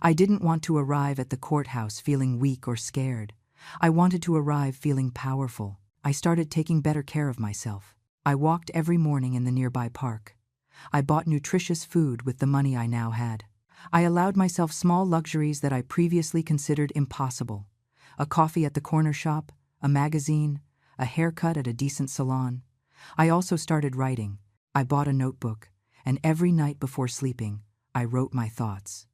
I didn't want to arrive at the courthouse feeling weak or scared. I wanted to arrive feeling powerful. I started taking better care of myself. I walked every morning in the nearby park. I bought nutritious food with the money I now had. I allowed myself small luxuries that I previously considered impossible. A coffee at the corner shop, a magazine, a haircut at a decent salon. I also started writing. I bought a notebook, and every night before sleeping, I wrote my thoughts.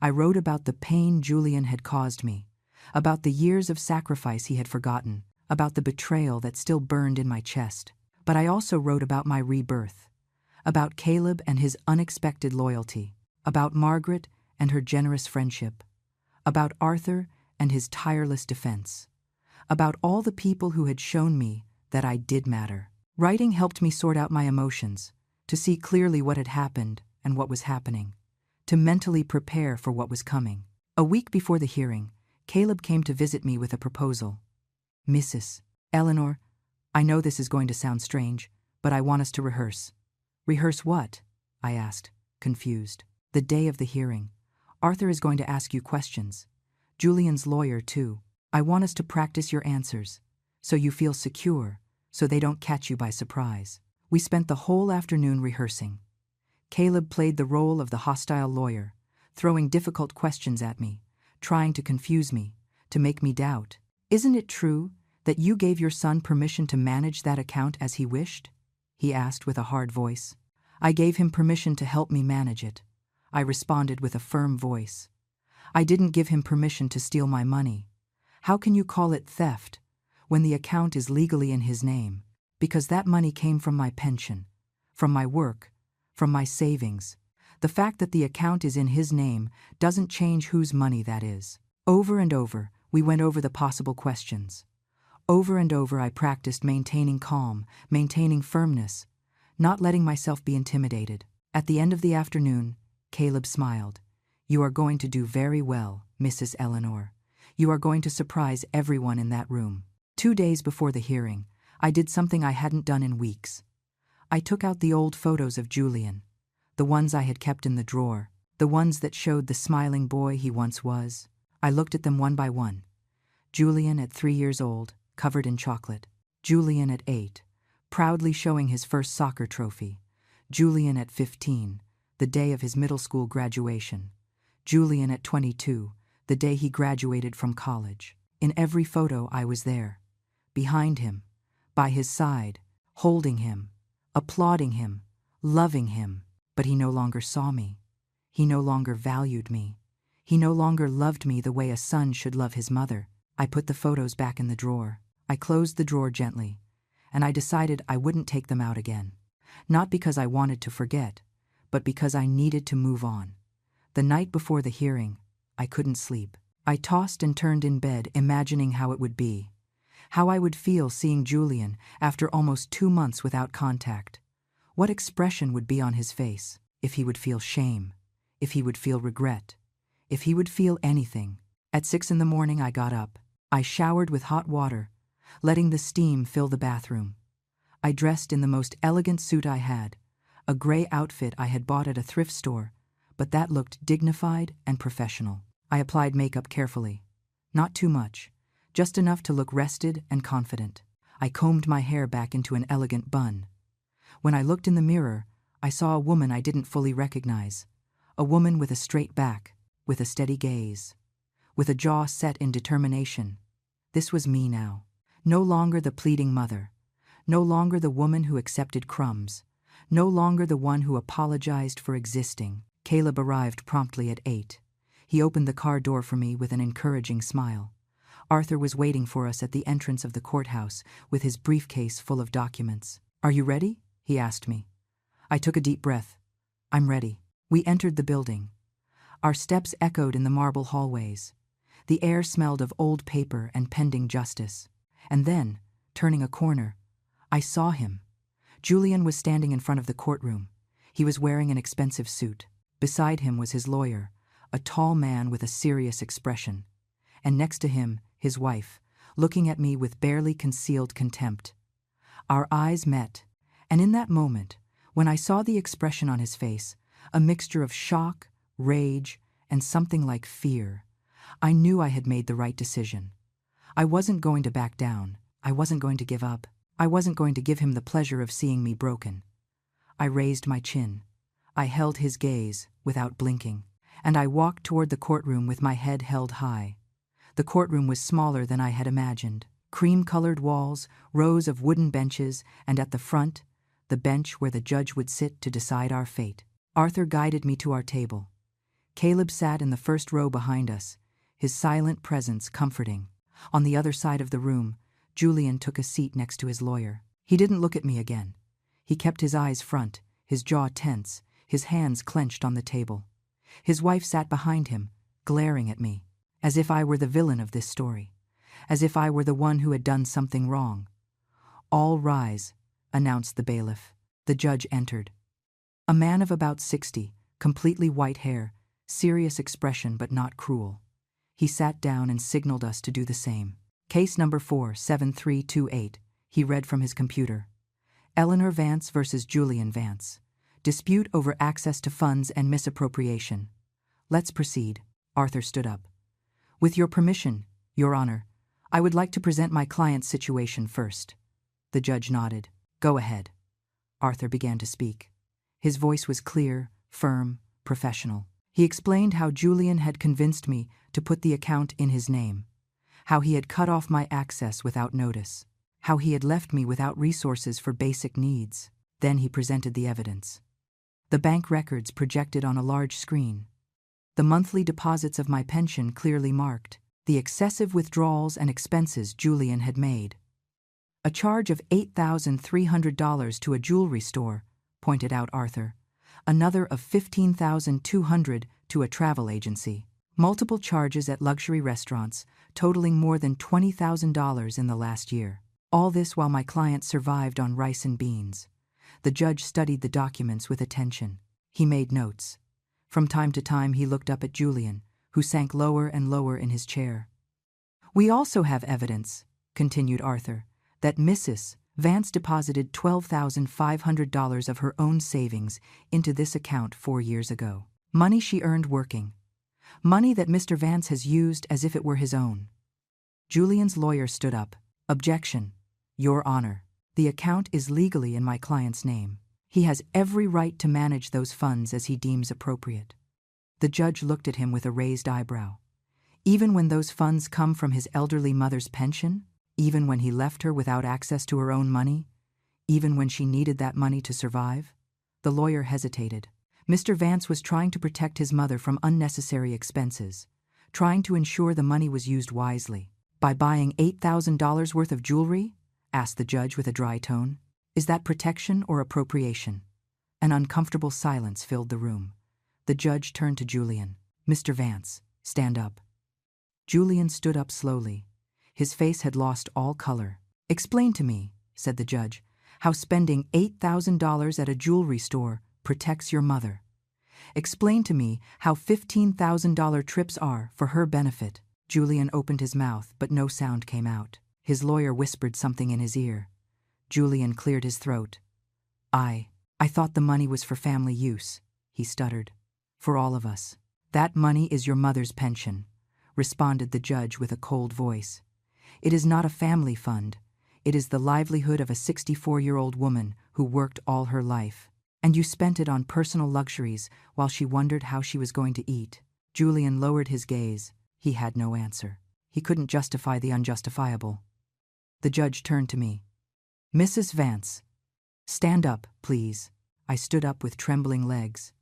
I wrote about the pain Julian had caused me, about the years of sacrifice he had forgotten, about the betrayal that still burned in my chest. But I also wrote about my rebirth, about Caleb and his unexpected loyalty, about Margaret and her generous friendship, about Arthur and his tireless defense, about all the people who had shown me that I did matter. Writing helped me sort out my emotions, to see clearly what had happened and what was happening, to mentally prepare for what was coming. A week before the hearing, Caleb came to visit me with a proposal. Mrs. Eleanor, I know this is going to sound strange, but I want us to rehearse. Rehearse what? I asked, confused. The day of the hearing. Arthur is going to ask you questions. Julian's lawyer, too. I want us to practice your answers, so you feel secure, so they don't catch you by surprise. We spent the whole afternoon rehearsing. Caleb played the role of the hostile lawyer, throwing difficult questions at me, trying to confuse me, to make me doubt. Isn't it true that you gave your son permission to manage that account as he wished? He asked with a hard voice. I gave him permission to help me manage it. I responded with a firm voice. I didn't give him permission to steal my money. How can you call it theft when the account is legally in his name? Because that money came from my pension, from my work, from my savings. The fact that the account is in his name doesn't change whose money that is. Over and over, we went over the possible questions. Over and over, I practiced maintaining calm, maintaining firmness, not letting myself be intimidated. At the end of the afternoon, Caleb smiled. You are going to do very well, Mrs. Eleanor. You are going to surprise everyone in that room. 2 days before the hearing, I did something I hadn't done in weeks. I took out the old photos of Julian, the ones I had kept in the drawer, the ones that showed the smiling boy he once was. I looked at them one by one. Julian at 3 years old, covered in chocolate. Julian at 8, proudly showing his first soccer trophy. Julian at 15, the day of his middle school graduation. Julian at 22, the day he graduated from college. In every photo I was there, behind him, by his side, holding him, applauding him, loving him. But he no longer saw me. He no longer valued me. He no longer loved me the way a son should love his mother. I put the photos back in the drawer. I closed the drawer gently, and I decided I wouldn't take them out again. Not because I wanted to forget, but because I needed to move on. The night before the hearing, I couldn't sleep. I tossed and turned in bed, imagining how it would be, how I would feel seeing Julian after almost 2 months without contact. What expression would be on his face? If he would feel shame, if he would feel regret, if he would feel anything. At 6 in the morning I got up. I showered with hot water, letting the steam fill the bathroom. I dressed in the most elegant suit I had, a gray outfit I had bought at a thrift store, but that looked dignified and professional. I applied makeup carefully. Not too much, just enough to look rested and confident. I combed my hair back into an elegant bun. When I looked in the mirror, I saw a woman I didn't fully recognize. A woman with a straight back, with a steady gaze, with a jaw set in determination. This was me now. No longer the pleading mother. No longer the woman who accepted crumbs. No longer the one who apologized for existing. Caleb arrived promptly at 8. He opened the car door for me with an encouraging smile. Arthur was waiting for us at the entrance of the courthouse with his briefcase full of documents. "Are you ready?" he asked me. I took a deep breath. "I'm ready." We entered the building. Our steps echoed in the marble hallways. The air smelled of old paper and pending justice. And then, turning a corner, I saw him. Julian was standing in front of the courtroom. He was wearing an expensive suit. Beside him was his lawyer, a tall man with a serious expression. And next to him, his wife, looking at me with barely concealed contempt. Our eyes met, and in that moment, when I saw the expression on his face, a mixture of shock, rage, and something like fear, I knew I had made the right decision. I wasn't going to back down. I wasn't going to give up. I wasn't going to give him the pleasure of seeing me broken. I raised my chin. I held his gaze without blinking, and I walked toward the courtroom with my head held high. The courtroom was smaller than I had imagined. Cream-colored walls, rows of wooden benches, and at the front, the bench where the judge would sit to decide our fate. Arthur guided me to our table. Caleb sat in the first row behind us, his silent presence comforting. On the other side of the room, Julian took a seat next to his lawyer. He didn't look at me again. He kept his eyes front, his jaw tense, his hands clenched on the table. His wife sat behind him, glaring at me, as if I were the villain of this story, as if I were the one who had done something wrong. "All rise," announced the bailiff. The judge entered. A man of about 60, completely white hair, serious expression but not cruel. He sat down and signaled us to do the same. "Case number 47328, he read from his computer. Eleanor Vance versus Julian Vance. Dispute over access to funds and misappropriation. Let's proceed." Arthur stood up. "With your permission, Your Honor, I would like to present my client's situation first." The judge nodded. "Go ahead." Arthur began to speak. His voice was clear, firm, professional. He explained how Julian had convinced me to put the account in his name, how he had cut off my access without notice, how he had left me without resources for basic needs. Then he presented the evidence. The bank records projected on a large screen. The monthly deposits of my pension clearly marked, the excessive withdrawals and expenses Julian had made. "A charge of $8,300 to a jewelry store," pointed out Arthur. "Another of $15,200 to a travel agency. Multiple charges at luxury restaurants, totaling more than $20,000 in the last year. All this while my client survived on rice and beans." The judge studied the documents with attention. He made notes. From time to time he looked up at Julian, who sank lower and lower in his chair. "We also have evidence," continued Arthur, "that Mrs. Vance deposited $12,500 of her own savings into this account 4 years ago. Money she earned working. Money that Mr. Vance has used as if it were his own." Julian's lawyer stood up. "Objection, Your Honor. The account is legally in my client's name. He has every right to manage those funds as he deems appropriate." The judge looked at him with a raised eyebrow. "Even when those funds come from his elderly mother's pension? Even when he left her without access to her own money? Even when she needed that money to survive?" The lawyer hesitated. Mr. Vance was trying to protect his mother from unnecessary expenses, trying to ensure the money was used wisely. "By buying $8,000 worth of jewelry?" asked the judge with a dry tone. "Is that protection or appropriation?" An uncomfortable silence filled the room. The judge turned to Julian. "Mr. Vance, stand up." Julian stood up slowly. His face had lost all color. "Explain to me," said the judge, "how spending $8,000 at a jewelry store protects your mother. Explain to me how $15,000 trips are for her benefit." Julian opened his mouth, but no sound came out. His lawyer whispered something in his ear. Julian cleared his throat. I thought the money was for family use, he stuttered. For all of us. That money is your mother's pension, responded the judge with a cold voice. It is not a family fund. It is the livelihood of a 64-year-old woman who worked all her life. And you spent it on personal luxuries while she wondered how she was going to eat. Julian lowered his gaze. He had no answer. He couldn't justify the unjustifiable. The judge turned to me. Mrs. Vance. Stand up, please. I stood up with trembling legs.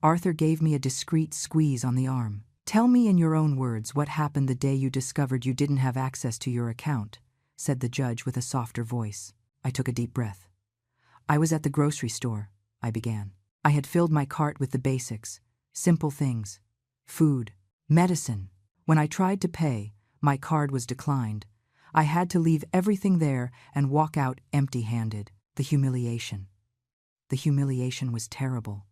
Arthur gave me a discreet squeeze on the arm. Tell me in your own words what happened the day you discovered you didn't have access to your account, said the judge with a softer voice. I took a deep breath. I was at the grocery store, I began. I had filled my cart with the basics, simple things. Food, medicine. When I tried to pay, my card was declined. I had to leave everything there and walk out empty-handed. The humiliation. The humiliation was terrible.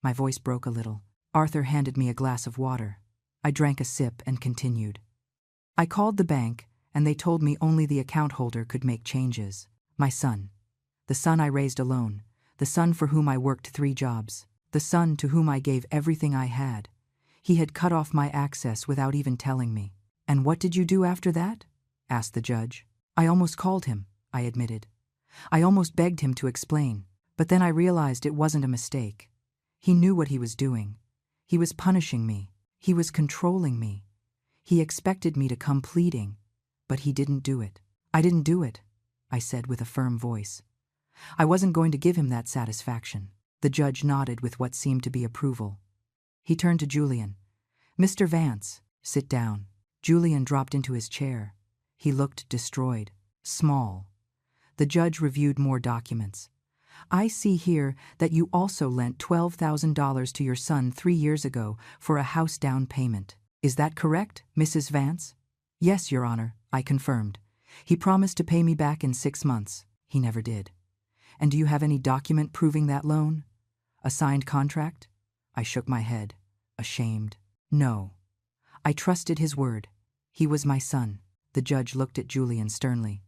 My voice broke a little. Arthur handed me a glass of water. I drank a sip and continued. I called the bank, and they told me only the account holder could make changes. My son. The son I raised alone. The son for whom I worked 3 jobs. The son to whom I gave everything I had. He had cut off my access without even telling me. And what did you do after that? Asked the judge. I almost called him, I admitted. I almost begged him to explain, but then I realized it wasn't a mistake. He knew what he was doing. He was punishing me. He was controlling me. He expected me to come pleading, but he didn't do it. I didn't do it, I said with a firm voice. I wasn't going to give him that satisfaction. The judge nodded with what seemed to be approval. He turned to Julian. Mr. Vance, sit down. Julian dropped into his chair. He looked destroyed, small. The judge reviewed more documents. I see here that you also lent $12,000 to your son 3 years ago for a house down payment. Is that correct, Mrs. Vance? Yes, Your Honor, I confirmed. He promised to pay me back in 6 months. He never did. And do you have any document proving that loan? A signed contract? I shook my head, ashamed. No. I trusted his word. He was my son. The judge looked at Julian sternly.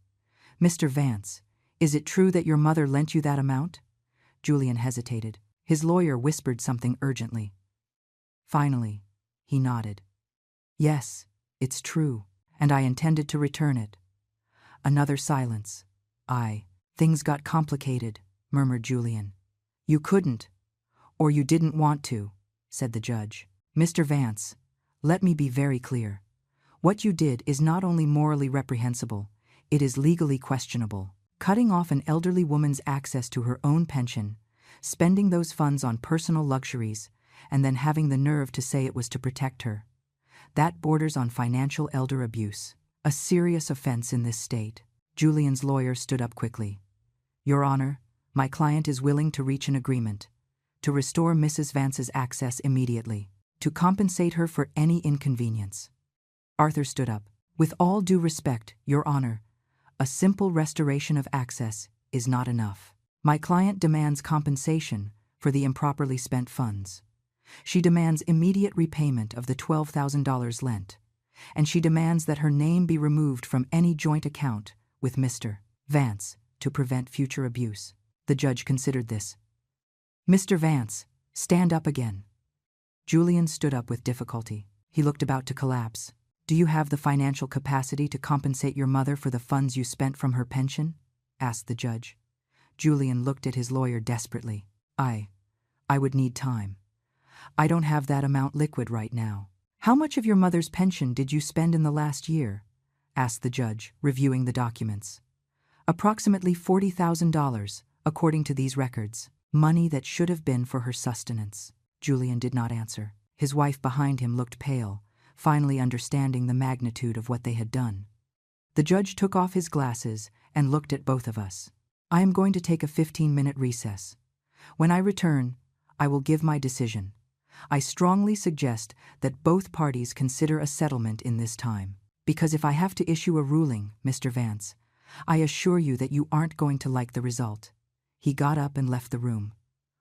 Mr. Vance, is it true that your mother lent you that amount? Julian hesitated. His lawyer whispered something urgently. Finally, he nodded. Yes, it's true, and I intended to return it. Another silence. Things got complicated, murmured Julian. You couldn't, or you didn't want to, said the judge. Mr. Vance, let me be very clear. What you did is not only morally reprehensible, it is legally questionable. Cutting off an elderly woman's access to her own pension, spending those funds on personal luxuries, and then having the nerve to say it was to protect her. That borders on financial elder abuse, a serious offense in this state. Julian's lawyer stood up quickly. Your Honor, my client is willing to reach an agreement, to restore Mrs. Vance's access immediately, to compensate her for any inconvenience. Arthur stood up. With all due respect, Your Honor, a simple restoration of access is not enough. My client demands compensation for the improperly spent funds. She demands immediate repayment of the $12,000 lent, and she demands that her name be removed from any joint account with Mr. Vance to prevent future abuse. The judge considered this. Mr. Vance, stand up again. Julian stood up with difficulty. He looked about to collapse. Do you have the financial capacity to compensate your mother for the funds you spent from her pension? Asked the judge. Julian looked at his lawyer desperately. I would need time. I don't have that amount liquid right now. How much of your mother's pension did you spend in the last year? Asked the judge, reviewing the documents. Approximately $40,000, according to these records. Money that should have been for her sustenance. Julian did not answer. His wife behind him looked pale, finally understanding the magnitude of what they had done. The judge took off his glasses and looked at both of us. I am going to take a 15-minute recess. When I return, I will give my decision. I strongly suggest that both parties consider a settlement in this time, because if I have to issue a ruling, Mr. Vance, I assure you that you aren't going to like the result. He got up and left the room.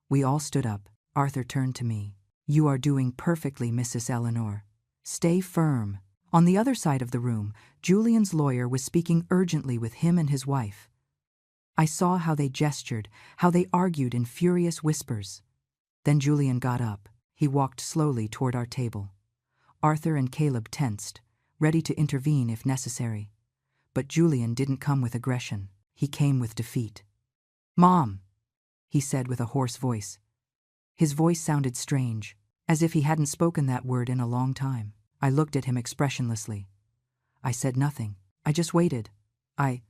We all stood up. Arthur turned to me. You are doing perfectly, Mrs. Eleanor. Stay firm. On the other side of the room, Julian's lawyer was speaking urgently with him and his wife. I saw how they gestured, how they argued in furious whispers. Then Julian got up. He walked slowly toward our table. Arthur and Caleb tensed, ready to intervene if necessary. But Julian didn't come with aggression. He came with defeat. "Mom," he said with a hoarse voice. His voice sounded strange, as if he hadn't spoken that word in a long time. I looked at him expressionlessly. I said nothing. I just waited. I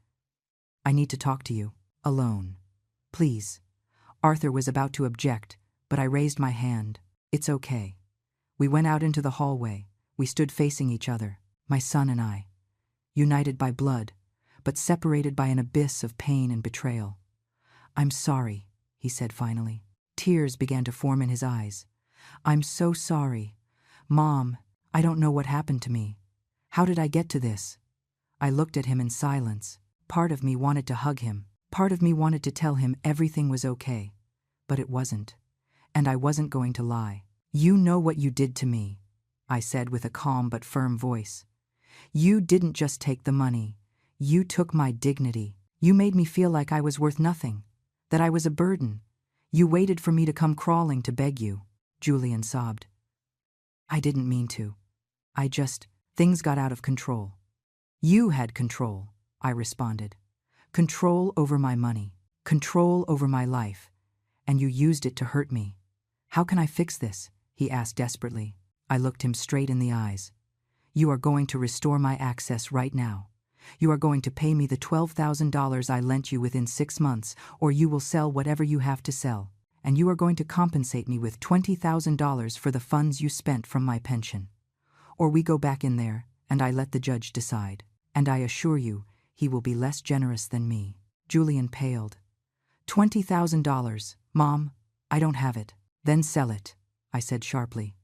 need to talk to you. Alone. Please." Arthur was about to object, but I raised my hand. "It's okay." We went out into the hallway. We stood facing each other, my son and I, united by blood, but separated by an abyss of pain and betrayal. "I'm sorry," he said finally. Tears began to form in his eyes. "I'm so sorry. Mom, I don't know what happened to me. How did I get to this?" I looked at him in silence. Part of me wanted to hug him. Part of me wanted to tell him everything was okay. But it wasn't. And I wasn't going to lie. "You know what you did to me," I said with a calm but firm voice. "You didn't just take the money. You took my dignity. You made me feel like I was worth nothing, that I was a burden. You waited for me to come crawling to beg you." Julian sobbed. "I didn't mean to. Things got out of control." "You had control," I responded. "Control over my money, control over my life, and you used it to hurt me. How can I fix this?" he asked desperately. I looked him straight in the eyes. "You are going to restore my access right now. You are going to pay me the $12,000 I lent you within 6 months, or you will sell whatever you have to sell, and you are going to compensate me with $20,000 for the funds you spent from my pension. Or we go back in there, and I let the judge decide. And I assure you, he will be less generous than me." Julian paled. $20,000, Mom, I don't have it." "Then sell it," I said sharply.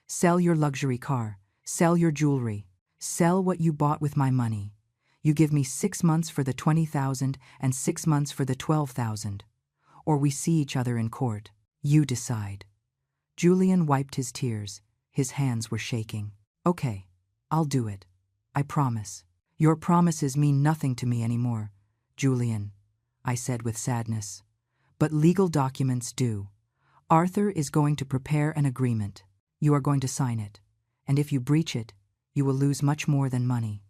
"Sell your luxury car, sell your jewelry, sell what you bought with my money. You give me 6 months for the $20,000 and 6 months for the $12,000. Or we see each other in court. You decide." Julian wiped his tears. His hands were shaking. "Okay, I'll do it. I promise." "Your promises mean nothing to me anymore, Julian," I said with sadness. "But legal documents do. Arthur is going to prepare an agreement. You are going to sign it. And if you breach it, you will lose much more than money."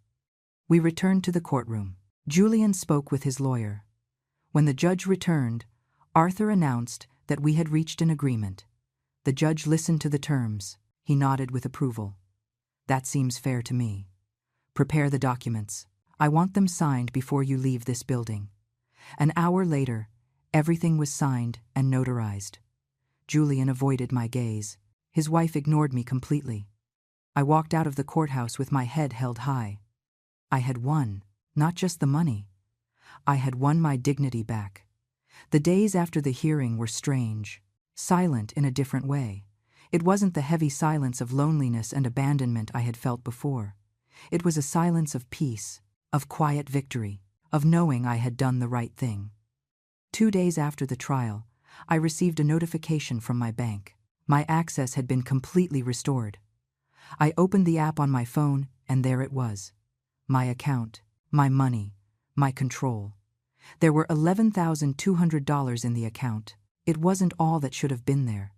We returned to the courtroom. Julian spoke with his lawyer. When the judge returned, Arthur announced that we had reached an agreement. The judge listened to the terms. He nodded with approval. "That seems fair to me. Prepare the documents. I want them signed before you leave this building." An hour later, everything was signed and notarized. Julian avoided my gaze. His wife ignored me completely. I walked out of the courthouse with my head held high. I had won, not just the money. I had won my dignity back. The days after the hearing were strange, silent in a different way. It wasn't the heavy silence of loneliness and abandonment I had felt before. It was a silence of peace, of quiet victory, of knowing I had done the right thing. 2 days after the trial, I received a notification from my bank. My access had been completely restored. I opened the app on my phone, and there it was. My account, my money, my control. There were $11,200 in the account. It wasn't all that should have been there.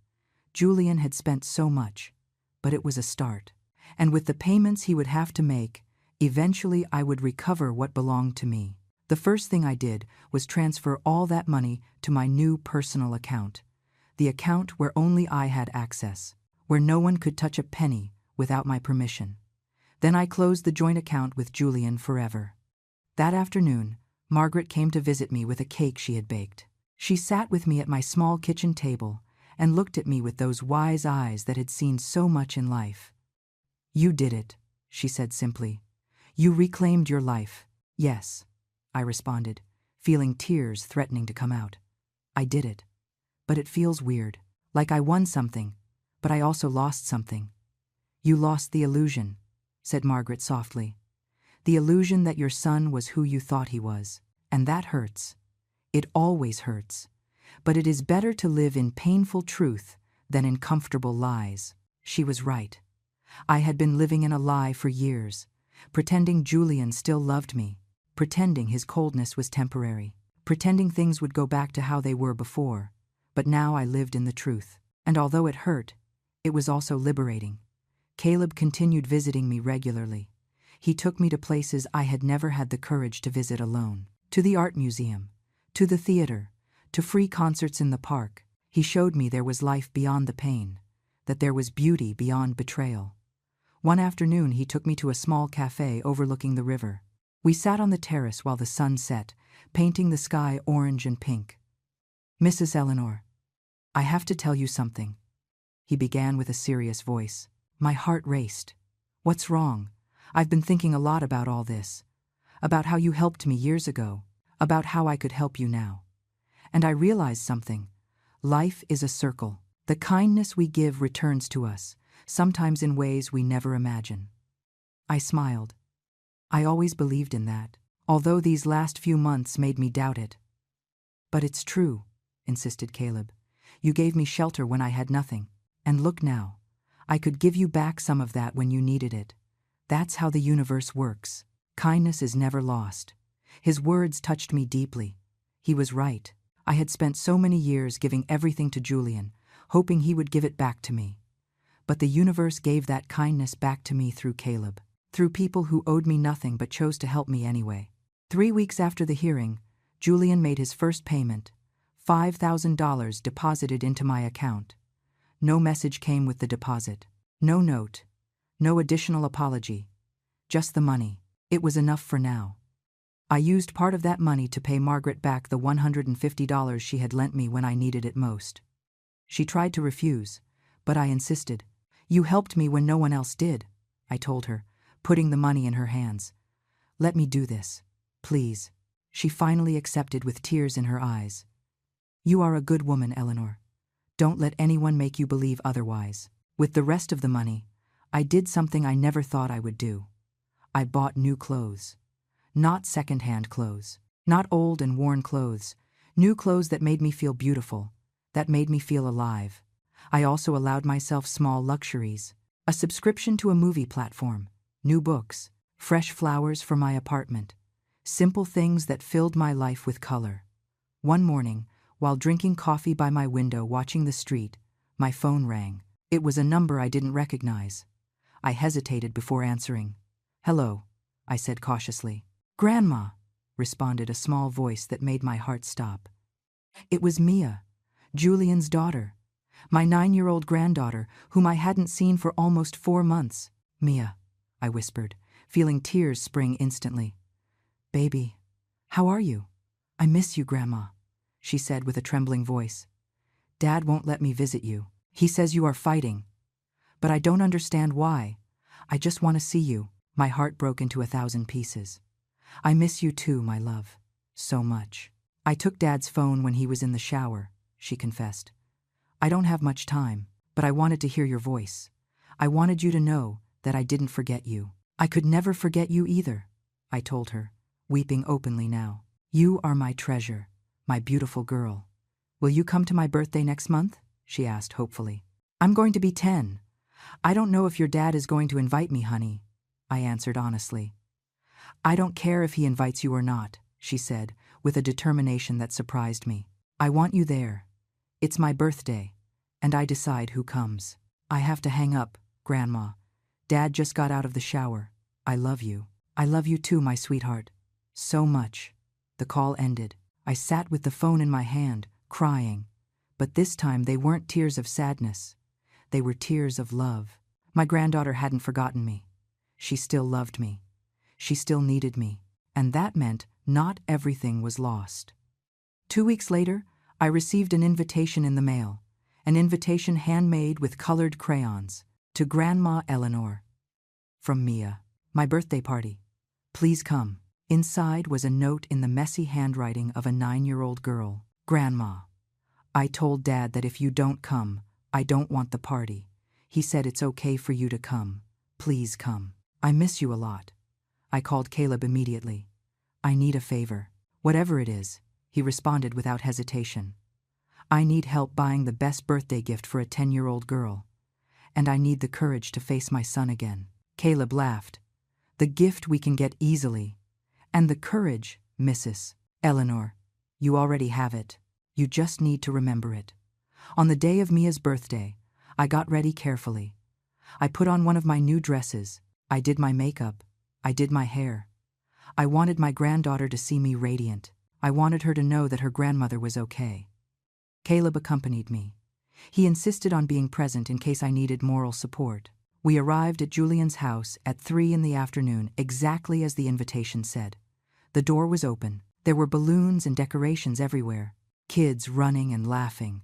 Julian had spent so much, but it was a start. And with the payments he would have to make, eventually I would recover what belonged to me. The first thing I did was transfer all that money to my new personal account, the account where only I had access, where no one could touch a penny without my permission. Then I closed the joint account with Julian forever. That afternoon, Margaret came to visit me with a cake she had baked. She sat with me at my small kitchen table and looked at me with those wise eyes that had seen so much in life. "You did it," she said simply. "You reclaimed your life." "Yes," I responded, feeling tears threatening to come out. "I did it. But it feels weird, like I won something, but I also lost something." "You lost the illusion," said Margaret softly. "The illusion that your son was who you thought he was. And that hurts. It always hurts. But it is better to live in painful truth than in comfortable lies." She was right. I had been living in a lie for years, pretending Julian still loved me, pretending his coldness was temporary. pretending things would go back to how they were before, but now I lived in the truth. And although it hurt, it was also liberating. Caleb continued visiting me regularly. He took me to places I had never had the courage to visit alone. To the art museum, to the theater, to free concerts in the park. He showed me there was life beyond the pain, that there was beauty beyond betrayal. One afternoon he took me to a small cafe overlooking the river. We sat on the terrace while the sun set, painting the sky orange and pink. "Mrs. Eleanor, I have to tell you something," he began with a serious voice. My heart raced. "What's wrong? I've been thinking a lot about all this. About how you helped me years ago. About how I could help you now. And I realized something. Life is a circle. The kindness we give returns to us, sometimes in ways we never imagine." I smiled. I always believed in that, although these last few months made me doubt it. "But it's true," insisted Caleb. "You gave me shelter when I had nothing. And look now. I could give you back some of that when you needed it. That's how the universe works. Kindness is never lost." His words touched me deeply. He was right. I had spent so many years giving everything to Julian, hoping he would give it back to me. But the universe gave that kindness back to me through Caleb, through people who owed me nothing but chose to help me anyway. 3 weeks after the hearing, Julian made his first payment, $5,000 deposited into my account. No message came with the deposit. No note. No additional apology. Just the money. It was enough for now. I used part of that money to pay Margaret back the $150 she had lent me when I needed it most. She tried to refuse, but I insisted. "You helped me when no one else did," I told her, putting the money in her hands. "Let me do this, please." She finally accepted with tears in her eyes. "You are a good woman, Eleanor. Don't let anyone make you believe otherwise." With the rest of the money, I did something I never thought I would do. I bought new clothes. Not second-hand clothes. Not old and worn clothes. New clothes that made me feel beautiful, that made me feel alive. I also allowed myself small luxuries. A subscription to a movie platform, new books, fresh flowers for my apartment. Simple things that filled my life with color. One morning, while drinking coffee by my window watching the street, my phone rang. It was a number I didn't recognize. I hesitated before answering. "Hello," I said cautiously. "Grandma," responded a small voice that made my heart stop. It was Mia, Julian's daughter, my 9-year-old granddaughter, whom I hadn't seen for almost 4 months. "Mia," I whispered, feeling tears spring instantly. "Baby, how are you?" "I miss you, Grandma," she said with a trembling voice. "Dad won't let me visit you. He says you are fighting. But I don't understand why. I just want to see you." My heart broke into 1,000 pieces. "I miss you too, my love. So much." "I took Dad's phone when he was in the shower," she confessed. "I don't have much time, but I wanted to hear your voice. I wanted you to know that I didn't forget you." "I could never forget you either," I told her, weeping openly now. "You are my treasure, my beautiful girl. Will you come to my birthday next month?" she asked hopefully. "I'm going to be 10. I don't know if your dad is going to invite me, honey," I answered honestly. "I don't care if he invites you or not," she said, with a determination that surprised me. "I want you there. It's my birthday, and I decide who comes." "I have to hang up, Grandma. Dad just got out of the shower. I love you." "I love you too, my sweetheart. So much." The call ended. I sat with the phone in my hand, crying. But this time they weren't tears of sadness. They were tears of love. My granddaughter hadn't forgotten me. She still loved me. She still needed me. And that meant not everything was lost. 2 weeks later, I received an invitation in the mail. An invitation handmade with colored crayons. To Grandma Eleanor. From Mia. "My birthday party. Please come." Inside was a note in the messy handwriting of a 9-year-old girl. "Grandma, I told Dad that if you don't come, I don't want the party. He said it's okay for you to come. Please come. I miss you a lot." I called Caleb immediately. "I need a favor." "Whatever it is," he responded without hesitation. "I need help buying the best birthday gift for a 10-year-old girl. And I need the courage to face my son again." Caleb laughed. "The gift we can get easily. And the courage, Mrs. Eleanor. You already have it. You just need to remember it. On the day of Mia's birthday, I got ready carefully. I put on one of my new dresses. I did my makeup. I did my hair. I wanted my granddaughter to see me radiant. I wanted her to know that her grandmother was okay. Caleb accompanied me. He insisted on being present in case I needed moral support. We arrived at Julian's house at 3 in the afternoon, exactly as the invitation said. The door was open. There were balloons and decorations everywhere, kids running and laughing.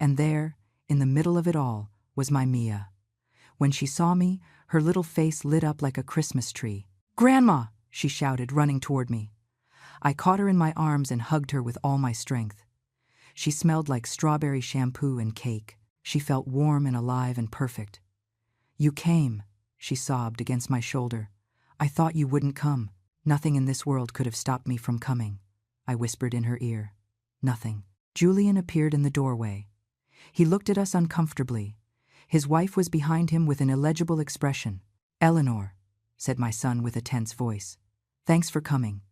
And there, in the middle of it all, was my Mia. When she saw me, her little face lit up like a Christmas tree. "Grandma!" she shouted, running toward me. I caught her in my arms and hugged her with all my strength. She smelled like strawberry shampoo and cake. She felt warm and alive and perfect. "You came," she sobbed against my shoulder. "I thought you wouldn't come. Nothing in this world could have stopped me from coming," I whispered in her ear. "Nothing." Julian appeared in the doorway. He looked at us uncomfortably. His wife was behind him with an illegible expression. "Eleanor," said my son with a tense voice. "Thanks for coming.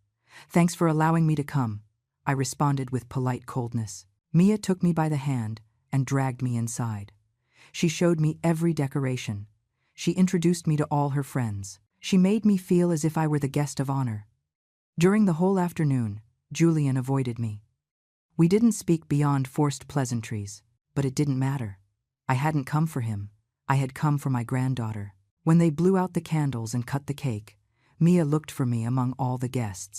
Thanks for allowing me to come," I responded with polite coldness. Mia took me by the hand and dragged me inside. She showed me every decoration. She introduced me to all her friends. She made me feel as if I were the guest of honor. During the whole afternoon, Julian avoided me. We didn't speak beyond forced pleasantries, but it didn't matter. I hadn't come for him. I had come for my granddaughter. When they blew out the candles and cut the cake, Mia looked for me among all the guests.